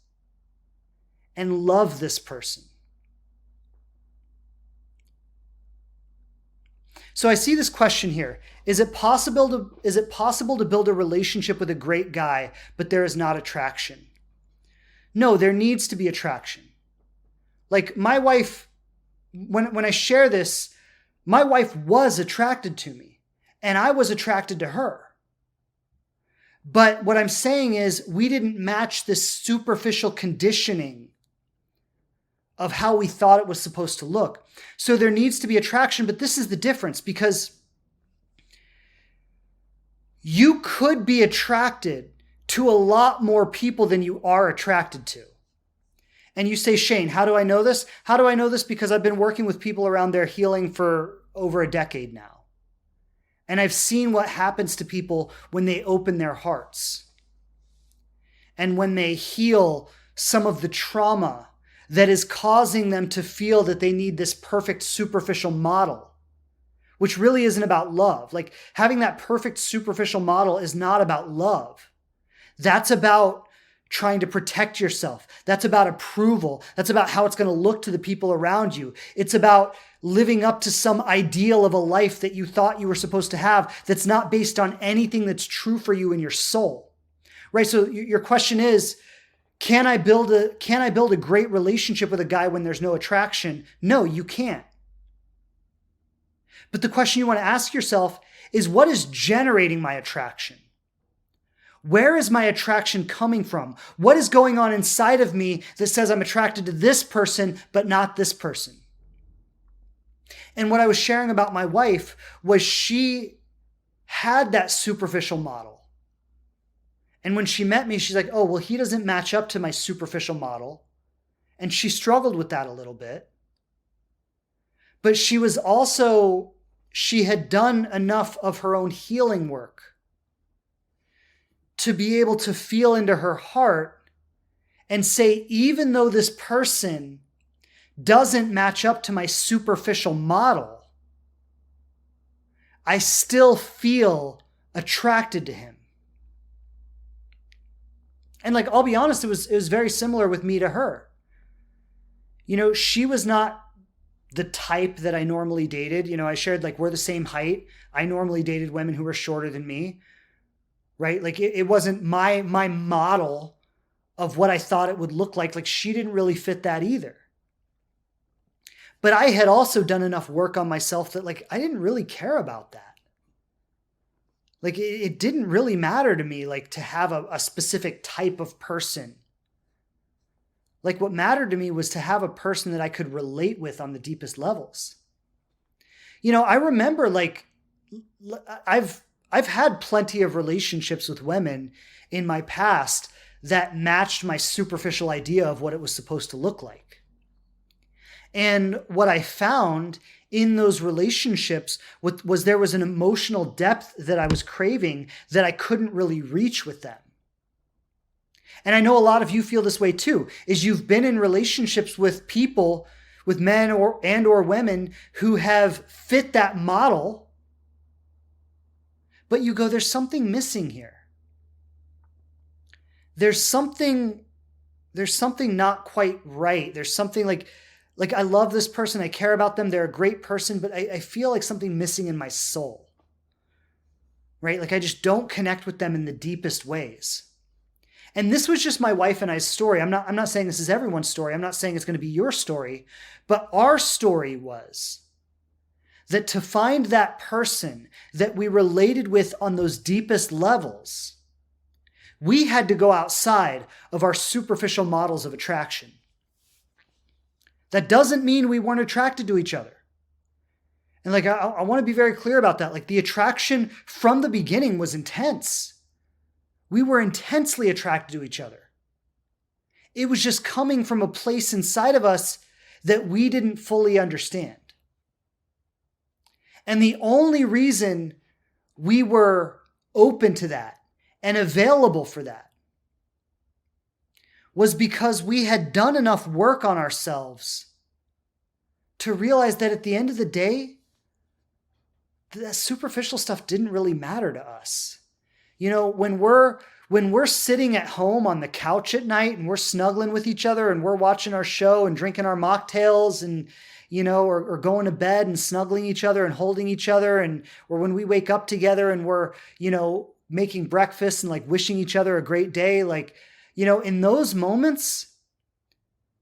Speaker 1: and love this person? So I see this question here. Is it possible to build a relationship with a great guy, but there is not attraction? No, there needs to be attraction. Like my wife, when I share this, my wife was attracted to me and I was attracted to her. But what I'm saying is we didn't match this superficial conditioning of how we thought it was supposed to look. So there needs to be attraction, but this is the difference, because you could be attracted to a lot more people than you are attracted to. And you say, Shane, how do I know this? How do I know this? Because I've been working with people around their healing for over a decade now. And I've seen what happens to people when they open their hearts and when they heal some of the trauma that is causing them to feel that they need this perfect superficial model, which really isn't about love. Like having that perfect superficial model is not about love. That's about trying to protect yourself. That's about approval. That's about how it's going to look to the people around you. It's about living up to some ideal of a life that you thought you were supposed to have that's not based on anything that's true for you in your soul. Right? So your question is, can I build a great relationship with a guy when there's no attraction? No, you can't. But the question you want to ask yourself is, what is generating my attraction? Where is my attraction coming from? What is going on inside of me that says I'm attracted to this person, but not this person? And what I was sharing about my wife was she had that superficial model. And when she met me, she's like, oh, well, he doesn't match up to my superficial model. And she struggled with that a little bit. But she had done enough of her own healing work to be able to feel into her heart and say, even though this person doesn't match up to my superficial model, I still feel attracted to him. And like, I'll be honest, it was very similar with me to her. She was not the type that I normally dated. I shared like we're the same height. I normally dated women who were shorter than me, right? Like it wasn't my model of what I thought it would look like. Like she didn't really fit that either. But I had also done enough work on myself that like I didn't really care about that. Like it didn't really matter to me like to have a specific type of person. Like what mattered to me was to have a person that I could relate with on the deepest levels. I remember like I've had plenty of relationships with women in my past that matched my superficial idea of what it was supposed to look like. And what I found in those relationships was there was an emotional depth that I was craving that I couldn't really reach with them. And I know a lot of you feel this way too, is you've been in relationships with people, with men or women who have fit that model, but you go, there's something missing here. There's something there's something not quite right. There's something like I love this person, I care about them, they're a great person, but I feel like something missing in my soul, right? Like I just don't connect with them in the deepest ways. And this was just my wife and I's story. I'm not saying this is everyone's story. I'm not saying it's going to be your story, but our story was that to find that person that we related with on those deepest levels, we had to go outside of our superficial models of attraction. That doesn't mean we weren't attracted to each other. And like, I want to be very clear about that. Like the attraction from the beginning was intense. We were intensely attracted to each other. It was just coming from a place inside of us that we didn't fully understand. And the only reason we were open to that and available for that was because we had done enough work on ourselves to realize that at the end of the day, that superficial stuff didn't really matter to us. You know, when we're sitting at home on the couch at night and we're snuggling with each other and we're watching our show and drinking our mocktails and, you know, or going to bed and snuggling each other and holding each other, and or when we wake up together and we're, you know, making breakfast and like wishing each other a great day, like, you know, in those moments,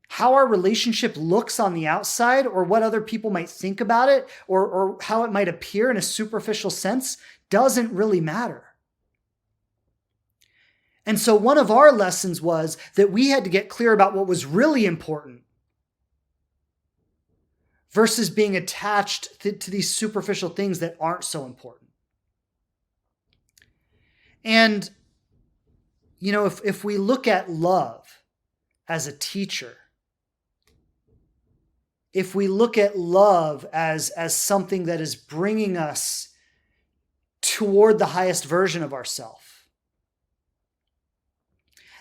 Speaker 1: how our relationship looks on the outside or what other people might think about it or how it might appear in a superficial sense doesn't really matter. And so one of our lessons was that we had to get clear about what was really important versus being attached to these superficial things that aren't so important. And, you know, if we look at love as a teacher, if we look at love as something that is bringing us toward the highest version of ourselves,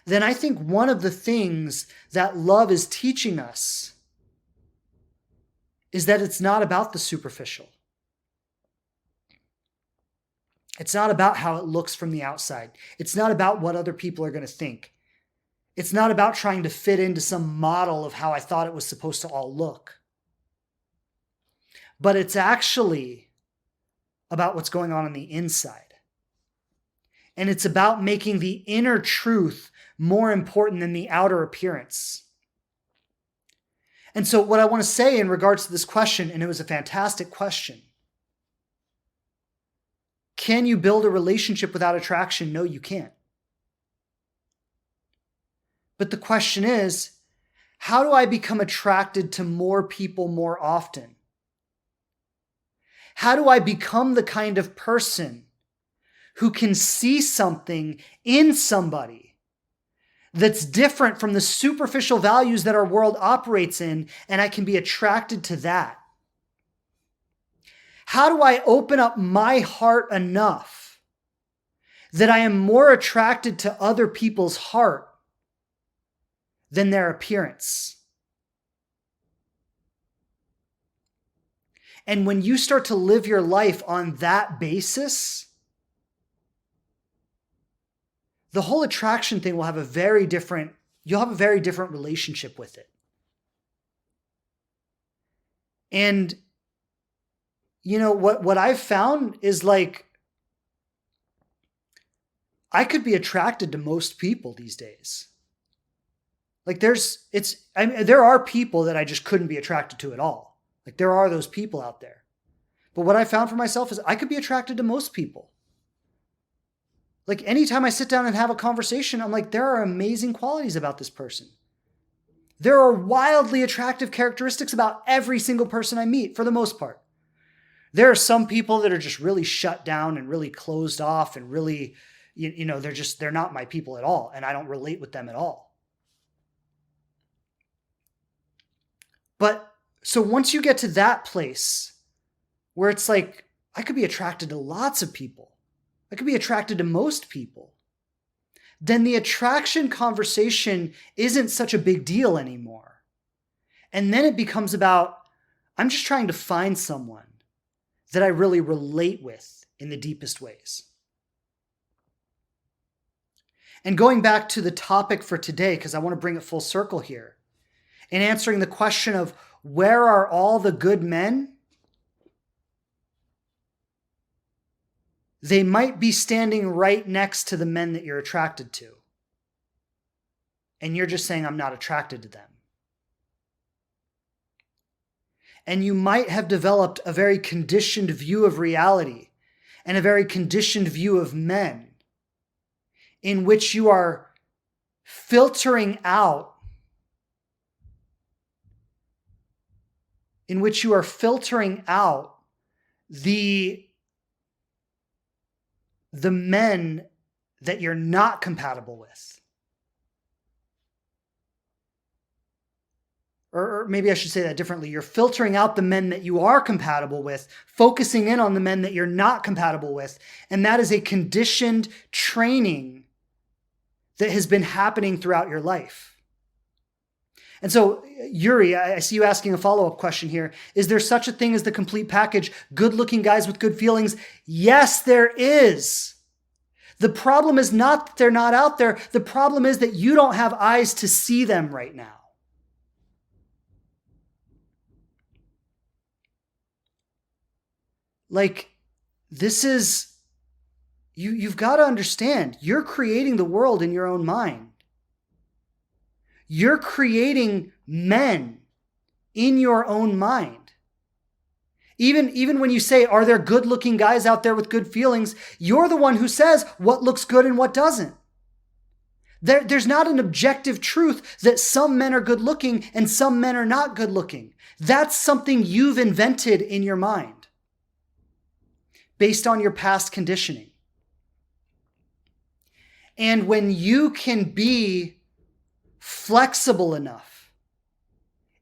Speaker 1: then I think one of the things that love is teaching us is that it's not about the superficial. It's not about how it looks from the outside. It's not about what other people are going to think. It's not about trying to fit into some model of how I thought it was supposed to all look. But it's actually about what's going on the inside. And it's about making the inner truth more important than the outer appearance. And so what I want to say in regards to this question, and it was a fantastic question. Can you build a relationship without attraction? No, you can't. But the question is, how do I become attracted to more people more often? How do I become the kind of person who can see something in somebody that's different from the superficial values that our world operates in, and I can be attracted to that? How do I open up my heart enough that I am more attracted to other people's heart than their appearance? And when you start to live your life on that basis, the whole attraction thing will have you'll have a very different relationship with it. And, you know, what I've found is like, I could be attracted to most people these days. Like there are people that I just couldn't be attracted to at all. Like there are those people out there. But what I found for myself is I could be attracted to most people. Like anytime I sit down and have a conversation, I'm like, there are amazing qualities about this person. There are wildly attractive characteristics about every single person I meet for the most part. There are some people that are just really shut down and really closed off and really, you know, they're not my people at all. And I don't relate with them at all. But so once you get to that place where it's like, I could be attracted to lots of people, I could be attracted to most people, then the attraction conversation isn't such a big deal anymore. And then it becomes about, I'm just trying to find someone that I really relate with in the deepest ways. And going back to the topic for today, because I want to bring it full circle here, in answering the question of where are all the good men? They might be standing right next to the men that you're attracted to. And you're just saying, I'm not attracted to them. And you might have developed a very conditioned view of reality and a very conditioned view of men in which you are filtering out the men that you're not compatible with. Or maybe I should say that differently. You're filtering out the men that you are compatible with, focusing in on the men that you're not compatible with. And that is a conditioned training that has been happening throughout your life. And so, Yuri, I see you asking a follow-up question here. Is there such a thing as the complete package? Good-looking guys with good feelings? Yes, there is. The problem is not that they're not out there. The problem is that you don't have eyes to see them right now. Like, this is, you've got to understand, you're creating the world in your own mind. You're creating men in your own mind. Even when you say, are there good-looking guys out there with good feelings? You're the one who says what looks good and what doesn't. There's not an objective truth that some men are good-looking and some men are not good-looking. That's something you've invented in your mind based on your past conditioning. And when you can be flexible enough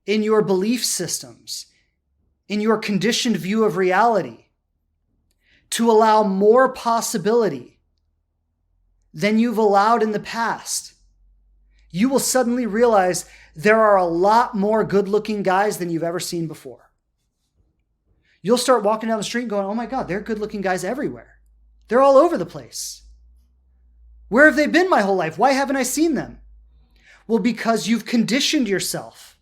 Speaker 1: in your belief systems, in your conditioned view of reality, to allow more possibility than you've allowed in the past, you will suddenly realize there are a lot more good-looking guys than you've ever seen before. You'll start walking down the street and going, oh my God, there are good-looking guys everywhere. They're all over the place. Where have they been my whole life? Why haven't I seen them? Well, because you've conditioned yourself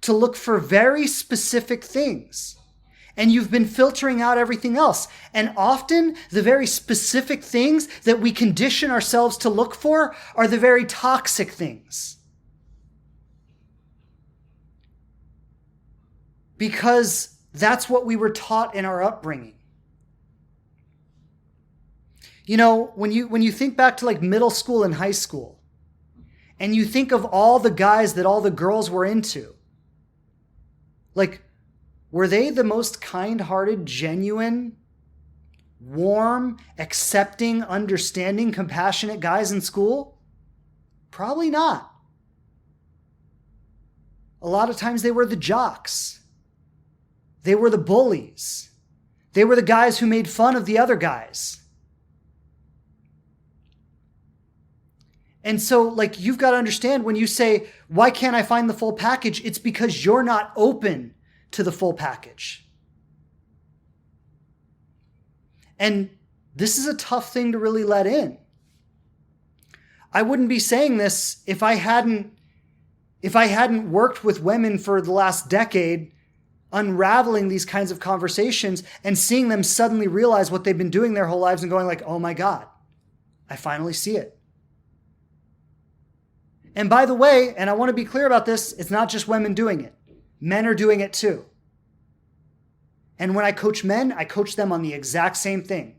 Speaker 1: to look for very specific things. And you've been filtering out everything else. And often the very specific things that we condition ourselves to look for are the very toxic things. Because that's what we were taught in our upbringing. You know, when you think back to like middle school and high school, and you think of all the guys that all the girls were into, like, were they the most kind-hearted, genuine, warm, accepting, understanding, compassionate guys in school? Probably not. A lot of times they were the jocks. They were the bullies. They were the guys who made fun of the other guys. And so, like, you've got to understand when you say, why can't I find the full package? It's because you're not open to the full package. And this is a tough thing to really let in. I wouldn't be saying this if I hadn't worked with women for the last decade, unraveling these kinds of conversations and seeing them suddenly realize what they've been doing their whole lives and going like, oh my God, I finally see it. And by the way, and I want to be clear about this, it's not just women doing it. Men are doing it too. And when I coach men, I coach them on the exact same thing.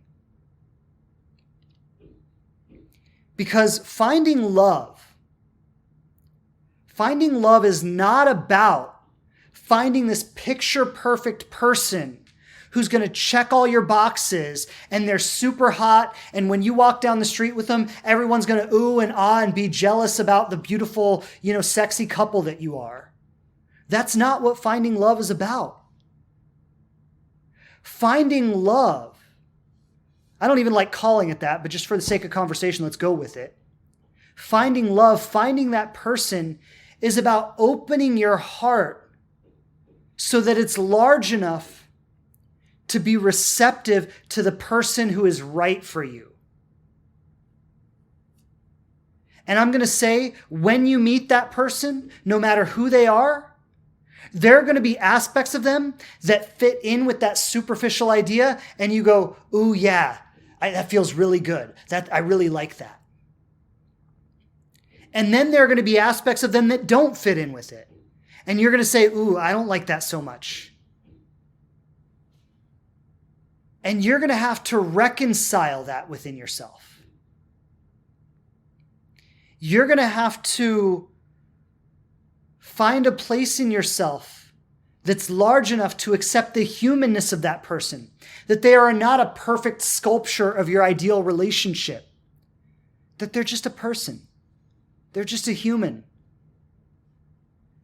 Speaker 1: Because finding love is not about finding this picture-perfect person who's going to check all your boxes and they're super hot, and when you walk down the street with them, everyone's going to ooh and ah and be jealous about the beautiful, sexy couple that you are. That's not what finding love is about. Finding love, I don't even like calling it that, but just for the sake of conversation, let's go with it. Finding love, finding that person is about opening your heart so that it's large enough to be receptive to the person who is right for you. And I'm going to say, when you meet that person, no matter who they are, there are going to be aspects of them that fit in with that superficial idea. And you go, ooh, yeah, that feels really good. I really like that. And then there are going to be aspects of them that don't fit in with it. And you're going to say, ooh, I don't like that so much. And you're going to have to reconcile that within yourself. You're going to have to find a place in yourself that's large enough to accept the humanness of that person, that they are not a perfect sculpture of your ideal relationship, that they're just a person. They're just a human.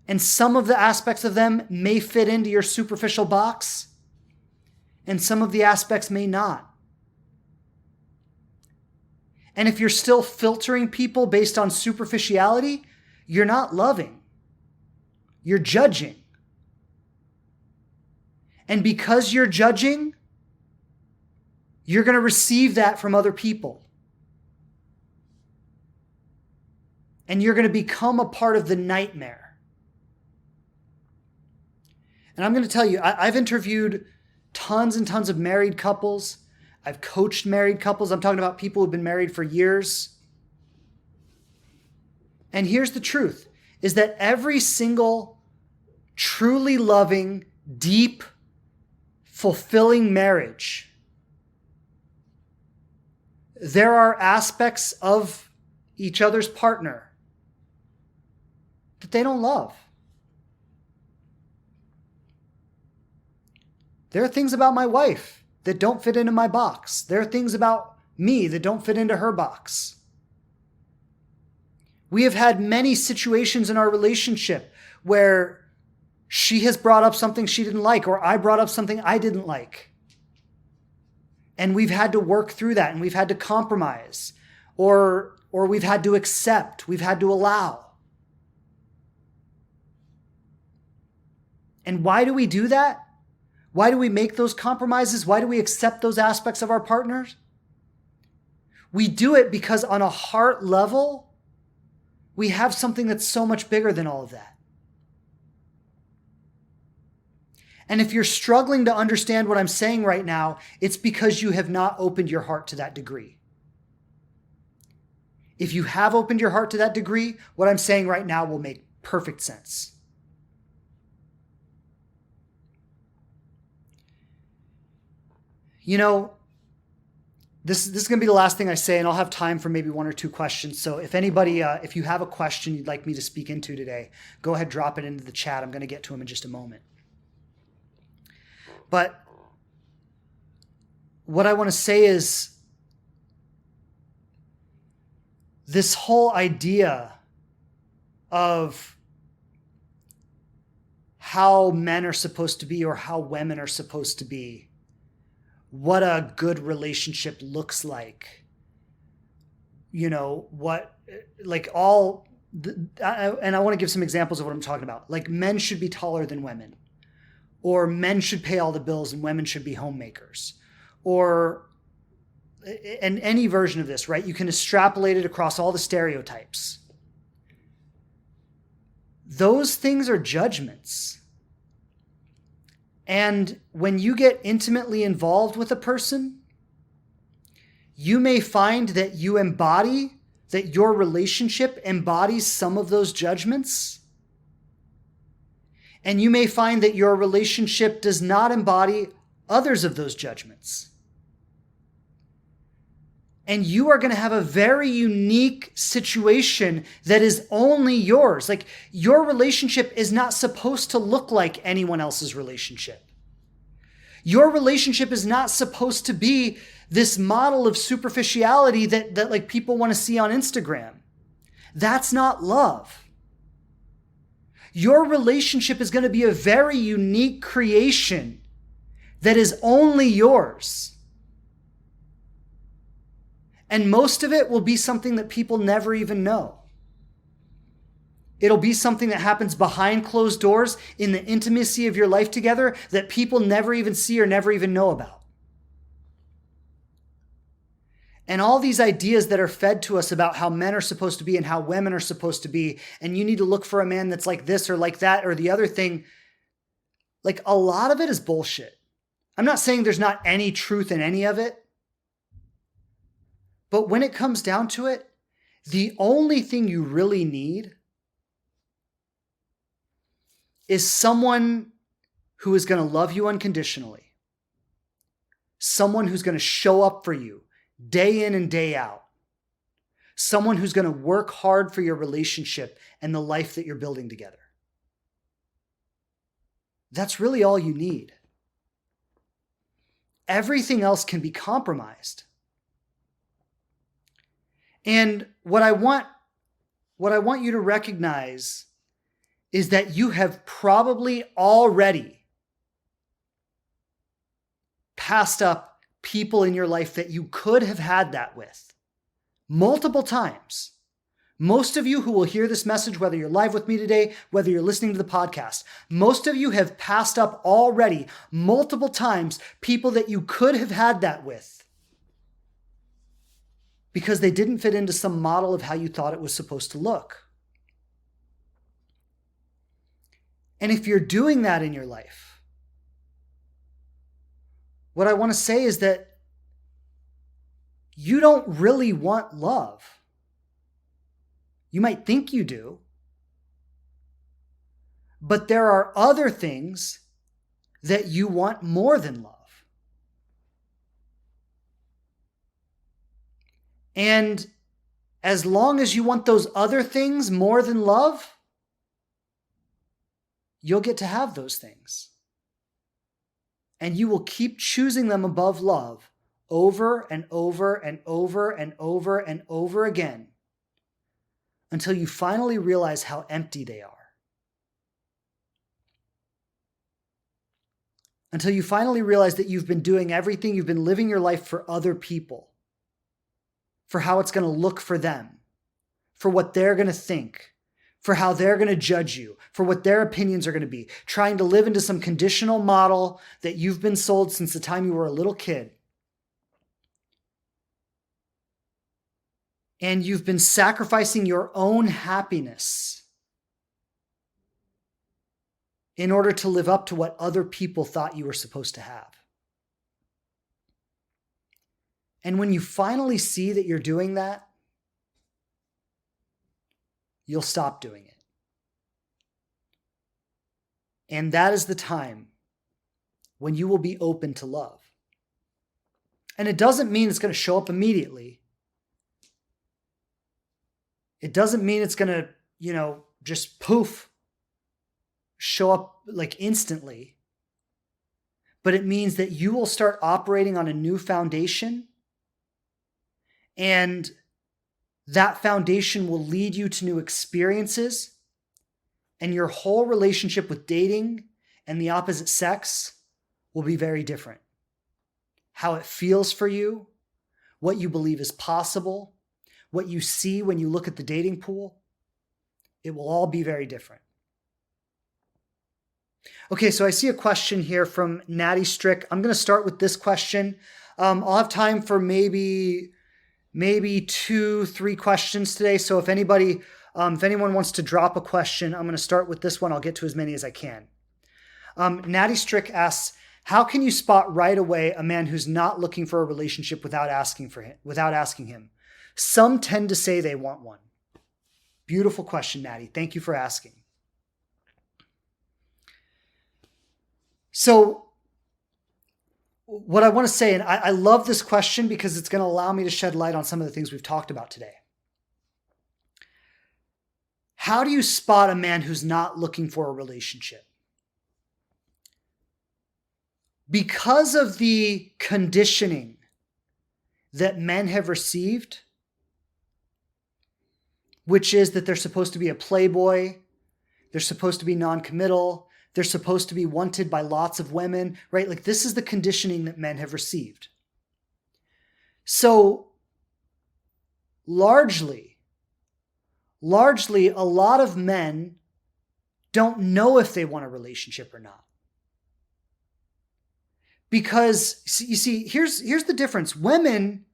Speaker 1: And some of the aspects of them may fit into your superficial box, and some of the aspects may not. And if you're still filtering people based on superficiality, you're not loving. You're judging. And because you're judging, you're going to receive that from other people. And you're going to become a part of the nightmare. And I'm going to tell you, I've interviewed tons and tons of married couples. I've coached married couples. I'm talking about people who've been married for years. And here's the truth, is that every single truly loving, deep, fulfilling marriage, there are aspects of each other's partner that they don't love. There are things about my wife that don't fit into my box. There are things about me that don't fit into her box. We have had many situations in our relationship where she has brought up something she didn't like, or I brought up something I didn't like. And we've had to work through that, and we've had to compromise, or we've had to accept, we've had to allow. And why do we do that? Why do we make those compromises? Why do we accept those aspects of our partners? We do it because on a heart level, we have something that's so much bigger than all of that. And if you're struggling to understand what I'm saying right now, it's because you have not opened your heart to that degree. If you have opened your heart to that degree, what I'm saying right now will make perfect sense. You know, this is going to be the last thing I say, and I'll have time for maybe one or two questions. So if anybody, if you have a question you'd like me to speak into today, go ahead, drop it into the chat. I'm going to get to them in just a moment. But what I want to say is this whole idea of how men are supposed to be or how women are supposed to be, what a good relationship looks like, you know, what, like all, and I want to give some examples of what I'm talking about. Like men should be taller than women, or men should pay all the bills and women should be homemakers, or, and any version of this, right? You can extrapolate it across all the stereotypes. Those things are judgments. And when you get intimately involved with a person, you may find that you embody, that your relationship embodies some of those judgments. And you may find that your relationship does not embody others of those judgments. And you are going to have a very unique situation that is only yours. Like your relationship is not supposed to look like anyone else's relationship. Your relationship is not supposed to be this model of superficiality that like people want to see on Instagram. That's not love. Your relationship is going to be a very unique creation that is only yours. And most of it will be something that people never even know. It'll be something that happens behind closed doors in the intimacy of your life together that people never even see or never even know about. and all these ideas that are fed to us about how men are supposed to be and how women are supposed to be, and you need to look for a man that's like this or like that or the other thing, like a lot of it is bullshit. I'm not saying there's not any truth in any of it, but when it comes down to it, the only thing you really need is someone who is going to love you unconditionally, someone who's going to show up for you day in and day out, someone who's going to work hard for your relationship and the life that you're building together. That's really all you need. Everything else can be compromised. And what I want you to recognize is that you have probably already passed up people in your life that you could have had that with multiple times. Most of you who will hear this message, whether you're live with me today, whether you're listening to the podcast, most of you have passed up already multiple times people that you could have had that with because they didn't fit into some model of how you thought it was supposed to look. And if you're doing that in your life, what I want to say is that you don't really want love. You might think you do, but there are other things that you want more than love. And as long as you want those other things more than love, you'll get to have those things. And you will keep choosing them above love over and over and over and over and over again until you finally realize how empty they are. Until you finally realize that you've been doing everything, you've been living your life for other people, for how it's going to look for them, for what they're going to think, for how they're going to judge you, for what their opinions are going to be, trying to live into some conditional model that you've been sold since the time you were a little kid. And you've been sacrificing your own happiness in order to live up to what other people thought you were supposed to have. And when you finally see that you're doing that, you'll stop doing it. And that is the time when you will be open to love. And it doesn't mean it's going to show up immediately. It doesn't mean it's going to, just poof, show up like instantly. But it means that you will start operating on a new foundation, and that foundation will lead you to new experiences, and your whole relationship with dating and the opposite sex will be very different. How it feels for you, what you believe is possible, what you see when you look at the dating pool, it will all be very different. Okay, so I see a question here from Natty Strick. I'm going to start with this question. I'll have time for maybe 2-3 questions today. So if anyone wants to drop a question, I'm going to start with this one. I'll get to as many as I can. Natty Strick asks, how can you spot right away a man who's not looking for a relationship without asking him? Some tend to say they want one. Beautiful question, Natty. Thank you for asking. So what I want to say, and I love this question because it's going to allow me to shed light on some of the things we've talked about today. How do you spot a man who's not looking for a relationship? Because of the conditioning that men have received, which is that they're supposed to be a playboy, they're supposed to be non-committal, they're supposed to be wanted by lots of women, right? Like this is the conditioning that men have received. So largely, a lot of men don't know if they want a relationship or not. Because you see, here's the difference. Women,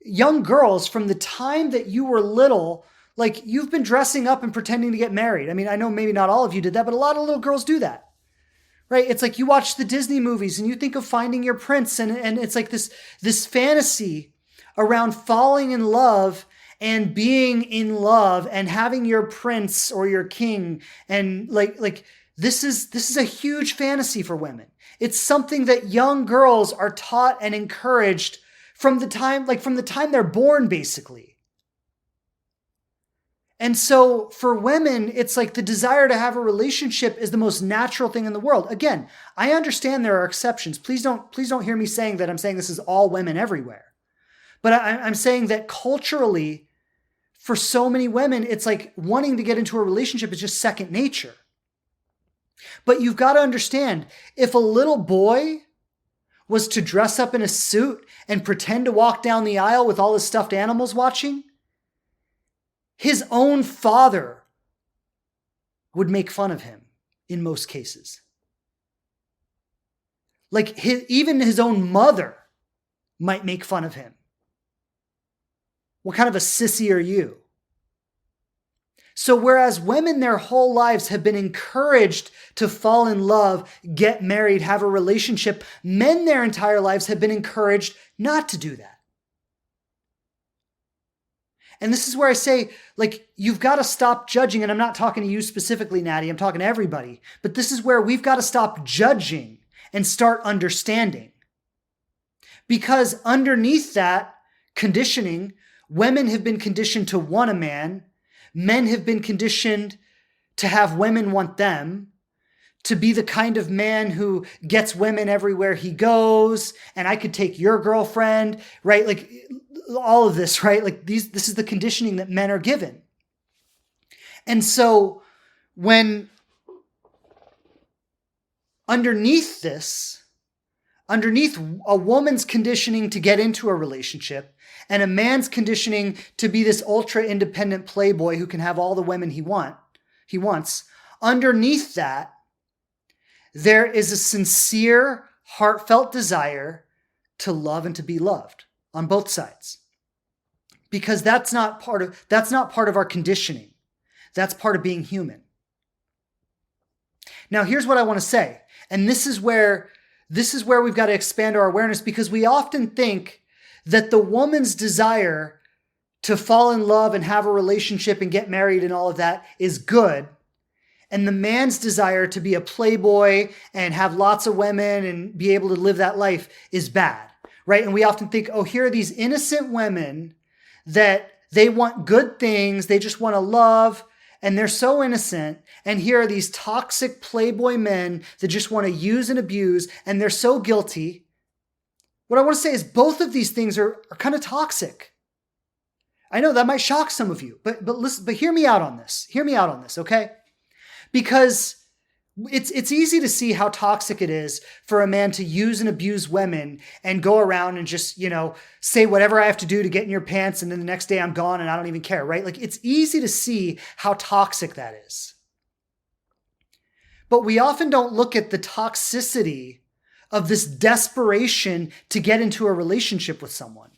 Speaker 1: young girls, from the time that you were little, like you've been dressing up and pretending to get married. I mean, I know maybe not all of you did that, but a lot of little girls do that. Right? It's like you watch the Disney movies and you think of finding your prince, and it's like this fantasy around falling in love and being in love and having your prince or your king. And like this is a huge fantasy for women. It's something that young girls are taught and encouraged from the time they're born, basically. And so for women, it's like the desire to have a relationship is the most natural thing in the world. Again, I understand there are exceptions. Please don't hear me saying that I'm saying this is all women everywhere. But I'm saying that culturally, for so many women, it's like wanting to get into a relationship is just second nature. But you've got to understand, if a little boy was to dress up in a suit and pretend to walk down the aisle with all his stuffed animals watching, his own father would make fun of him in most cases. Like even his own mother might make fun of him. What kind of a sissy are you? So whereas women their whole lives have been encouraged to fall in love, get married, have a relationship, men their entire lives have been encouraged not to do that. And this is where I say, like, you've got to stop judging. And I'm not talking to you specifically, Natty. I'm talking to everybody. But this is where we've got to stop judging and start understanding. Because underneath that conditioning, women have been conditioned to want a man. Men have been conditioned to have women want them, to be the kind of man who gets women everywhere he goes. And I could take your girlfriend, right? Like, all of this, right? Like this is the conditioning that men are given. And so when underneath a woman's conditioning to get into a relationship and a man's conditioning to be this ultra independent playboy who can have all the women he wants, underneath that, there is a sincere, heartfelt desire to love and to be loved. On both sides. Because that's not part of our conditioning. That's part of being human. Now, here's what I want to say. And this is where we've got to expand our awareness, because we often think that the woman's desire to fall in love and have a relationship and get married and all of that is good. And the man's desire to be a playboy and have lots of women and be able to live that life is bad. Right? And we often think, oh, here are these innocent women that they want good things. They just want to love, and they're so innocent. And here are these toxic playboy men that just want to use and abuse, and they're so guilty. What I want to say is both of these things are kind of toxic. I know that might shock some of you, but listen, but hear me out on this. Hear me out on this, okay? Because it's easy to see how toxic it is for a man to use and abuse women and go around and just, say whatever I have to do to get in your pants, and then the next day I'm gone and I don't even care, right? Like, it's easy to see how toxic that is. But we often don't look at the toxicity of this desperation to get into a relationship with someone.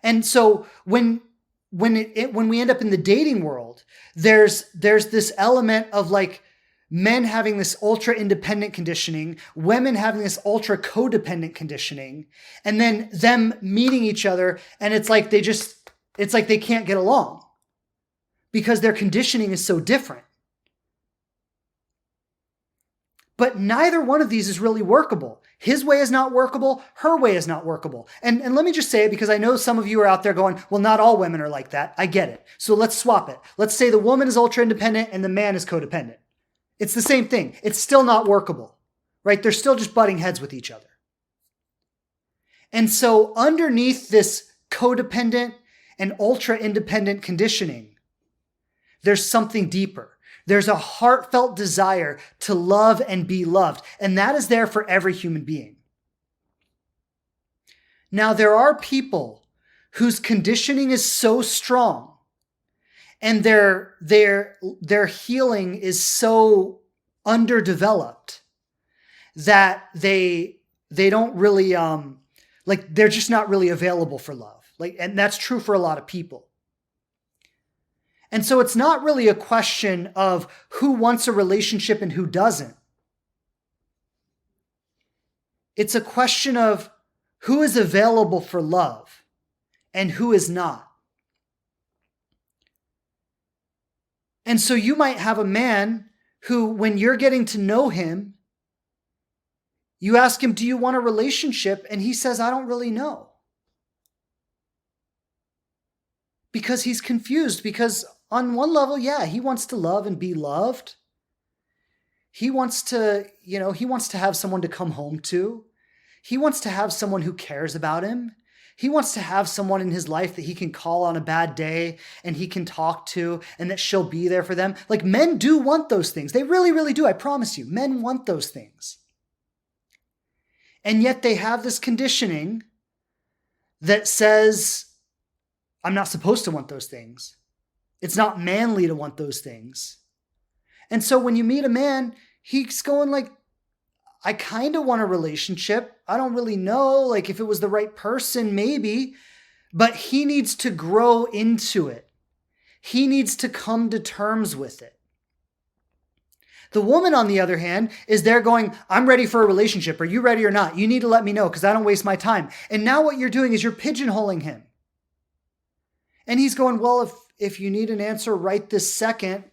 Speaker 1: And so when we end up in the dating world, there's this element of like, men having this ultra independent conditioning, women having this ultra codependent conditioning, and then them meeting each other. And it's like they can't get along because their conditioning is so different. But neither one of these is really workable. His way is not workable. Her way is not workable. And let me just say it, because I know some of you are out there going, well, not all women are like that. I get it. So let's swap it. Let's say the woman is ultra independent and the man is codependent. It's the same thing. It's still not workable, right? They're still just butting heads with each other. And so underneath this codependent and ultra independent conditioning, there's something deeper. There's a heartfelt desire to love and be loved. And that is there for every human being. Now, there are people whose conditioning is so strong and their healing is so underdeveloped that they don't really, they're just not really available for love. And that's true for a lot of people. And so it's not really a question of who wants a relationship and who doesn't. It's a question of who is available for love and who is not. And so you might have a man who, when you're getting to know him, you ask him, do you want a relationship? And he says, I don't really know. Because he's confused. Because on one level, yeah, he wants to love and be loved. He wants to, he wants to have someone to come home to. He wants to have someone who cares about him. He wants to have someone in his life that he can call on a bad day and he can talk to, and that she'll be there for them. Like, men do want those things. They really, really do. I promise you, men want those things. And yet they have this conditioning that says, I'm not supposed to want those things. It's not manly to want those things. And so when you meet a man, he's going like, I kind of want a relationship. I don't really know, like if it was the right person, maybe, but he needs to grow into it. He needs to come to terms with it. The woman, on the other hand, is there going, I'm ready for a relationship. Are you ready or not? You need to let me know because I don't waste my time. And now what you're doing is you're pigeonholing him. And he's going, well, if you need an answer right this second,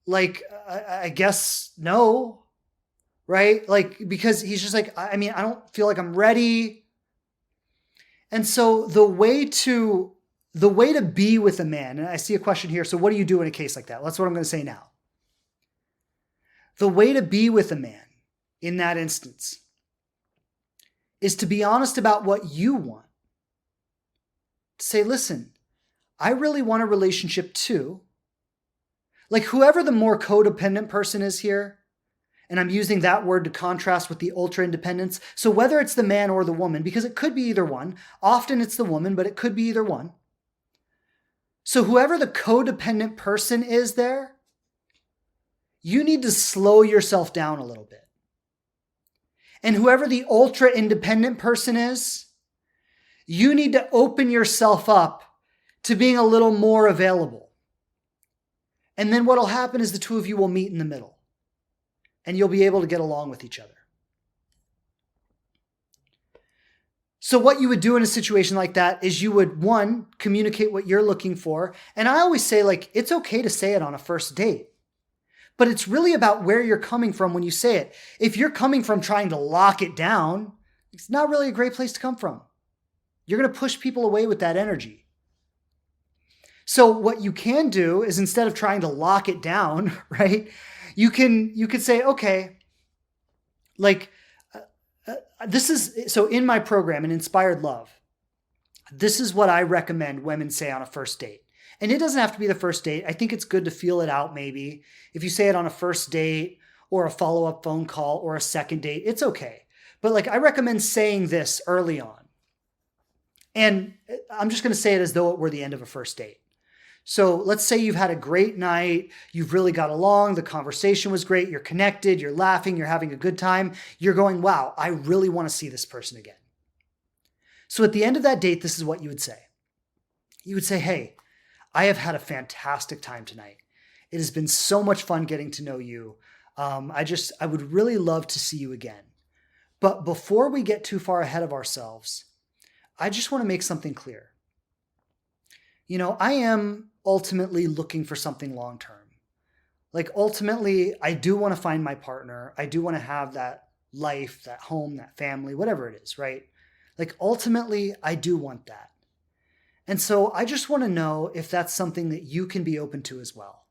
Speaker 1: like, I guess no. Right? Like, because he's just like, I don't feel like I'm ready. And so the way to be with a man, and I see a question here. So what do you do in a case like that? Well, that's what I'm going to say now. The way to be with a man in that instance is to be honest about what you want. To say, listen, I really want a relationship too. Like, whoever the more codependent person is here, and I'm using that word to contrast with the ultra independence. So whether it's the man or the woman, because it could be either one, often it's the woman, but it could be either one. So whoever the codependent person is there, you need to slow yourself down a little bit. And whoever the ultra independent person is, you need to open yourself up to being a little more available. And then what'll happen is the two of you will meet in the middle. And you'll be able to get along with each other. So what you would do in a situation like that is you would, one, communicate what you're looking for. And I always say, like, it's okay to say it on a first date. But it's really about where you're coming from when you say it. If you're coming from trying to lock it down, it's not really a great place to come from. You're going to push people away with that energy. So what you can do is, instead of trying to lock it down, right? You could say, okay, like, so in my program, in Inspired Love, this is what I recommend women say on a first date. And it doesn't have to be the first date. I think it's good to feel it out maybe. If you say it on a first date or a follow-up phone call or a second date, it's okay. But like, I recommend saying this early on. And I'm just going to say it as though it were the end of a first date. So let's say you've had a great night, you've really got along, the conversation was great, you're connected, you're laughing, you're having a good time, you're going, wow, I really want to see this person again. So at the end of that date, this is what you would say. You would say, hey, I have had a fantastic time tonight. It has been so much fun getting to know you. I would really love to see you again. But before we get too far ahead of ourselves, I just want to make something clear. I am ultimately looking for something long-term. Like, ultimately, I do want to find my partner. I do want to have that life, that home, that family, whatever it is, right? Like, ultimately, I do want that. And so I just want to know if that's something that you can be open to as well.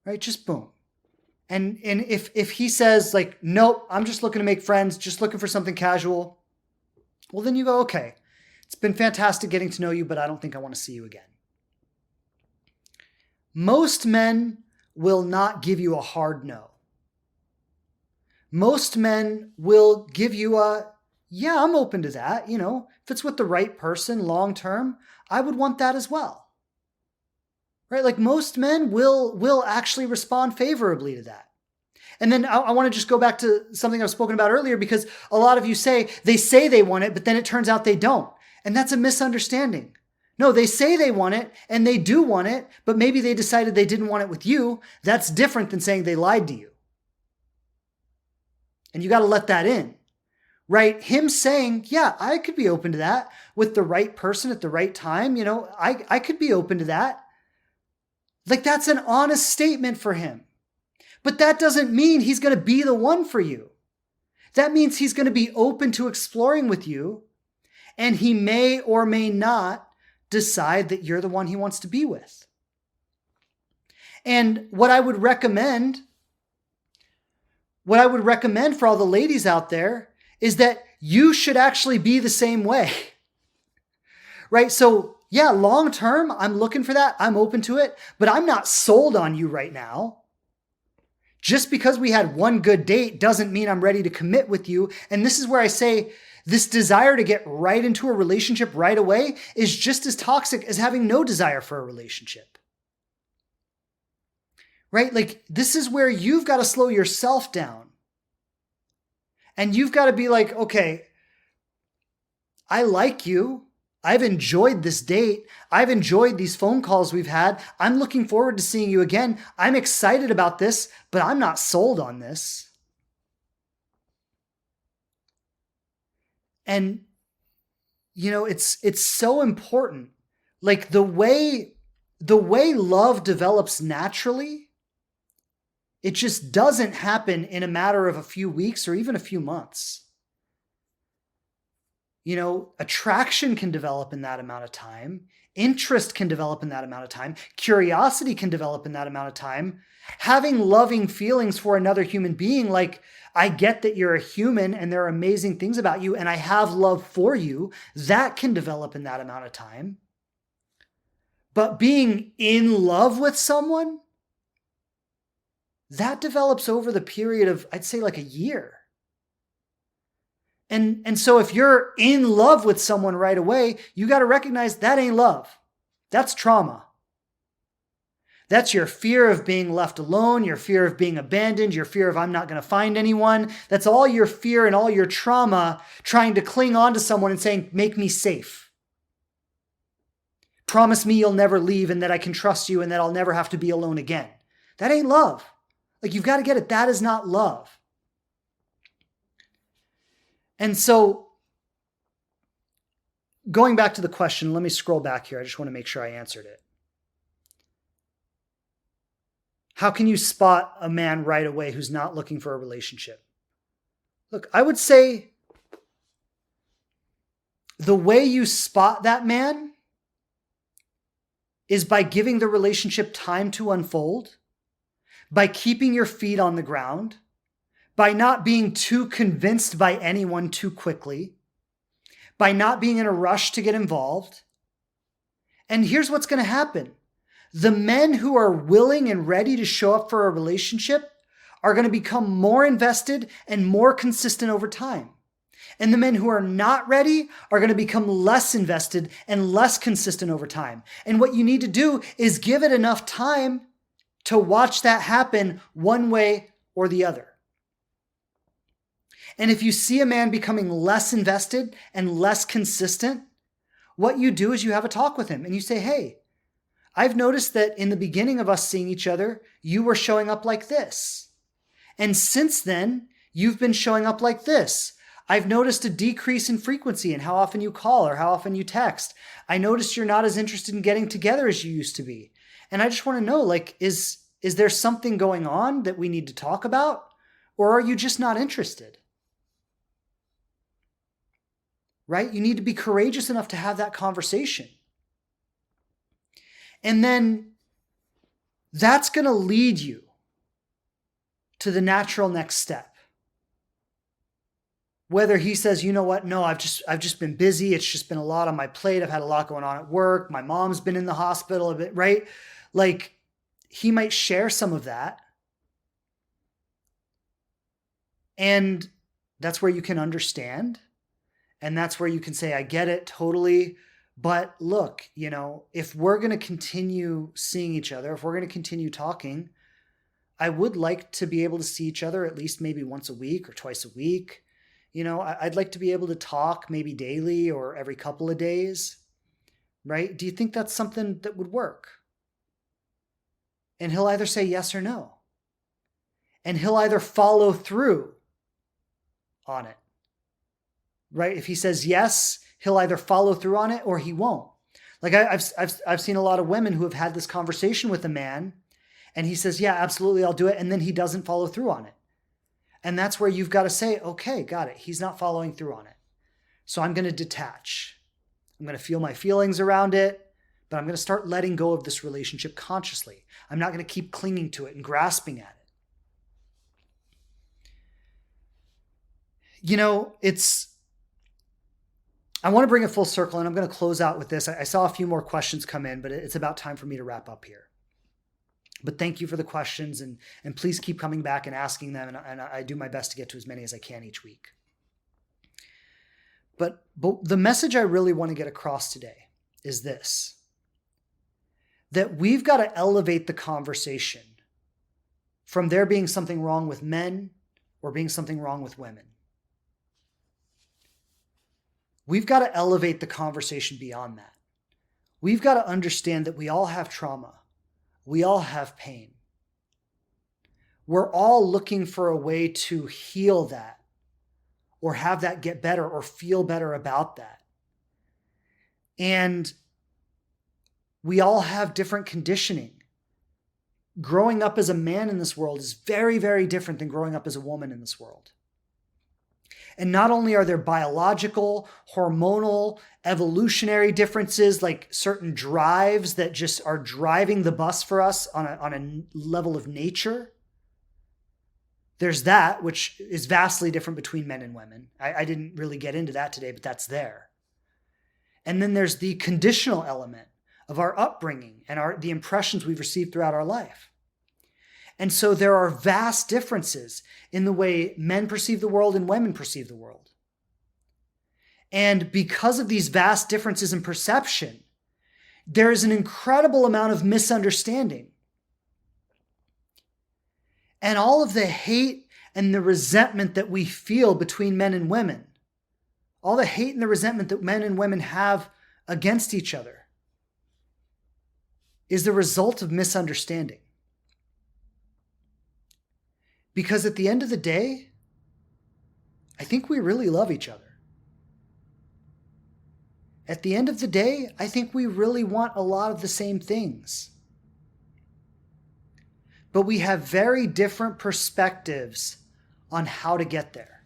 Speaker 1: Right? Just boom. And if he says like, nope, I'm just looking to make friends, just looking for something casual, well, then you go, okay, it's been fantastic getting to know you, but I don't think I want to see you again. Most men will not give you a hard no. Most men will give you a, yeah, I'm open to that. If it's with the right person long-term, I would want that as well. Right? Like, most men will actually respond favorably to that. And then I want to just go back to something I've spoken about earlier, because a lot of you say they want it, but then it turns out they don't. And that's a misunderstanding. No, they say they want it and they do want it, but maybe they decided they didn't want it with you. That's different than saying they lied to you. And you got to let that in, right? Him saying, yeah, I could be open to that with the right person at the right time. I could be open to that. Like, that's an honest statement for him. But that doesn't mean he's going to be the one for you. That means he's going to be open to exploring with you, and he may or may not decide that you're the one he wants to be with. And what I would recommend for all the ladies out there is that you should actually be the same way, right? So yeah, long term, I'm looking for that. I'm open to it, but I'm not sold on you right now. Just because we had one good date doesn't mean I'm ready to commit with you. And this is where I say this desire to get right into a relationship right away is just as toxic as having no desire for a relationship. Right? Like, this is where you've got to slow yourself down. And you've got to be like, okay, I like you. I've enjoyed this date. I've enjoyed these phone calls we've had. I'm looking forward to seeing you again. I'm excited about this, but I'm not sold on this. And, it's so important. Like, the way love develops naturally, it just doesn't happen in a matter of a few weeks or even a few months. Attraction can develop in that amount of time. Interest can develop in that amount of time. Curiosity can develop in that amount of time. Having loving feelings for another human being, like, I get that you're a human and there are amazing things about you and I have love for you, that can develop in that amount of time. But being in love with someone, that develops over the period of, I'd say, like a year. And so if you're in love with someone right away, you got to recognize that ain't love. That's trauma. That's your fear of being left alone, your fear of being abandoned, your fear of I'm not going to find anyone. That's all your fear and all your trauma trying to cling on to someone and saying, make me safe. Promise me you'll never leave and that I can trust you and that I'll never have to be alone again. That ain't love. Like, you've got to get it. That is not love. And so, going back to the question, let me scroll back here. I just want to make sure I answered it. How can you spot a man right away who's not looking for a relationship? Look, I would say the way you spot that man is by giving the relationship time to unfold, by keeping your feet on the ground, by not being too convinced by anyone too quickly, by not being in a rush to get involved. And here's what's going to happen. The men who are willing and ready to show up for a relationship are going to become more invested and more consistent over time. And the men who are not ready are going to become less invested and less consistent over time. And what you need to do is give it enough time to watch that happen one way or the other. And if you see a man becoming less invested and less consistent, what you do is you have a talk with him and you say, hey, I've noticed that in the beginning of us seeing each other, you were showing up like this. And since then, you've been showing up like this. I've noticed a decrease in frequency in how often you call or how often you text. I noticed you're not as interested in getting together as you used to be. And I just want to know, like, is there something going on that we need to talk about? Or are you just not interested? Right? You need to be courageous enough to have that conversation. And then that's going to lead you to the natural next step. Whether he says, you know what, no, I've just been busy. It's just been a lot on my plate. I've had a lot going on at work. My mom's been in the hospital a bit, right? Like, he might share some of that. And that's where you can understand. And that's where you can say, I get it totally. But look, if we're going to continue seeing each other, if we're going to continue talking, I would like to be able to see each other at least maybe once a week or twice a week. I'd like to be able to talk maybe daily or every couple of days, right? Do you think that's something that would work? And he'll either say yes or no. And he'll either follow through on it, right? If he says yes, he'll either follow through on it or he won't. Like I've seen a lot of women who have had this conversation with a man and he says, yeah, absolutely, I'll do it. And then he doesn't follow through on it. And that's where you've got to say, okay, got it. He's not following through on it. So I'm going to detach. I'm going to feel my feelings around it, but I'm going to start letting go of this relationship consciously. I'm not going to keep clinging to it and grasping at it. I want to bring it full circle, and I'm going to close out with this. I saw a few more questions come in, but it's about time for me to wrap up here. But thank you for the questions, and please keep coming back and asking them, and I do my best to get to as many as I can each week. But the message I really want to get across today is this, that we've got to elevate the conversation from there being something wrong with men or being something wrong with women. We've got to elevate the conversation beyond that. We've got to understand that we all have trauma. We all have pain. We're all looking for a way to heal that or have that get better or feel better about that. And we all have different conditioning. Growing up as a man in this world is very, very different than growing up as a woman in this world. And not only are there biological, hormonal, evolutionary differences, like certain drives that just are driving the bus for us on a level of nature. There's that, which is vastly different between men and women. I didn't really get into that today, but that's there. And then there's the conditional element of our upbringing and the impressions we've received throughout our life. And so there are vast differences in the way men perceive the world and women perceive the world. And because of these vast differences in perception, there is an incredible amount of misunderstanding. And all of the hate and the resentment that we feel between men and women, all the hate and the resentment that men and women have against each other, is the result of misunderstanding. Because at the end of the day, I think we really love each other. At the end of the day, I think we really want a lot of the same things. But we have very different perspectives on how to get there,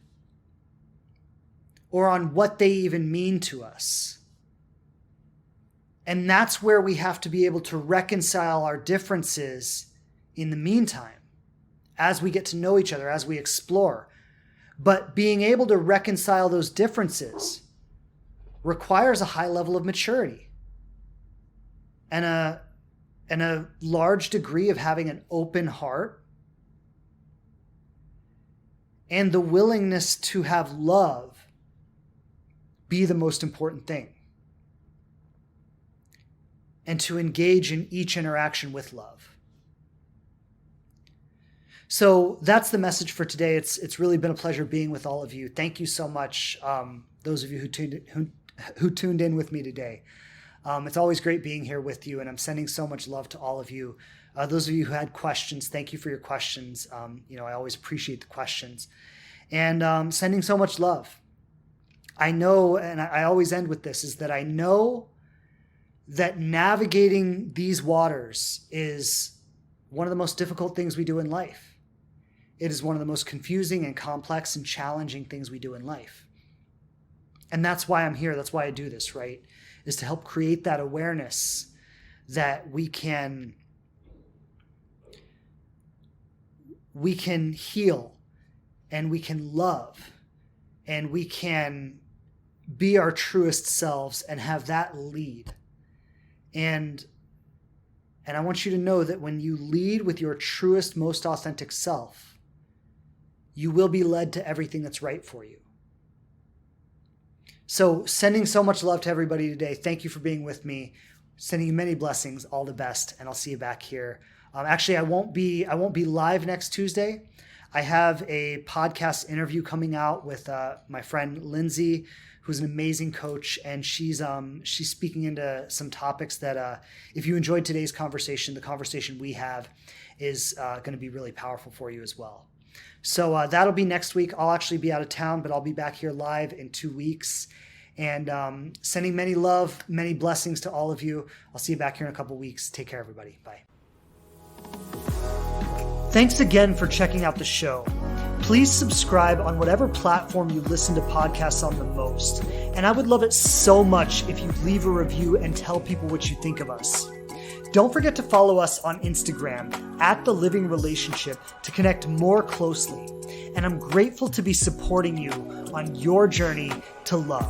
Speaker 1: or on what they even mean to us. And that's where we have to be able to reconcile our differences in the meantime, as we get to know each other, as we explore. But being able to reconcile those differences requires a high level of maturity and a large degree of having an open heart and the willingness to have love be the most important thing, and to engage in each interaction with love. So that's the message for today. It's really been a pleasure being with all of you. Thank you so much, those of you who tuned in with me today. It's always great being here with you, and I'm sending so much love to all of you. Those of you who had questions, thank you for your questions. I always appreciate the questions. And sending so much love. I know, and I always end with this, is that I know that navigating these waters is one of the most difficult things we do in life. It is one of the most confusing and complex and challenging things we do in life. And that's why I'm here. That's why I do this, right? Is to help create that awareness that we can heal, and we can love, and we can be our truest selves and have that lead. And I want you to know that when you lead with your truest, most authentic self, you will be led to everything that's right for you. So sending so much love to everybody today. Thank you for being with me. Sending you many blessings, all the best, and I'll see you back here. Actually, I won't be live next Tuesday. I have a podcast interview coming out with my friend Lindsay, who's an amazing coach, and she's speaking into some topics that if you enjoyed today's conversation, the conversation we have is going to be really powerful for you as well. So that'll be next week. I'll actually be out of town, but I'll be back here live in 2 weeks. And sending many love, many blessings to all of you. I'll see you back here in a couple weeks. Take care, everybody. Bye. Thanks again for checking out the show. Please subscribe on whatever platform you listen to podcasts on the most. And I would love it so much if you'd leave a review and tell people what you think of us. Don't forget to follow us on Instagram @TheLivingRelationship to connect more closely. And I'm grateful to be supporting you on your journey to love.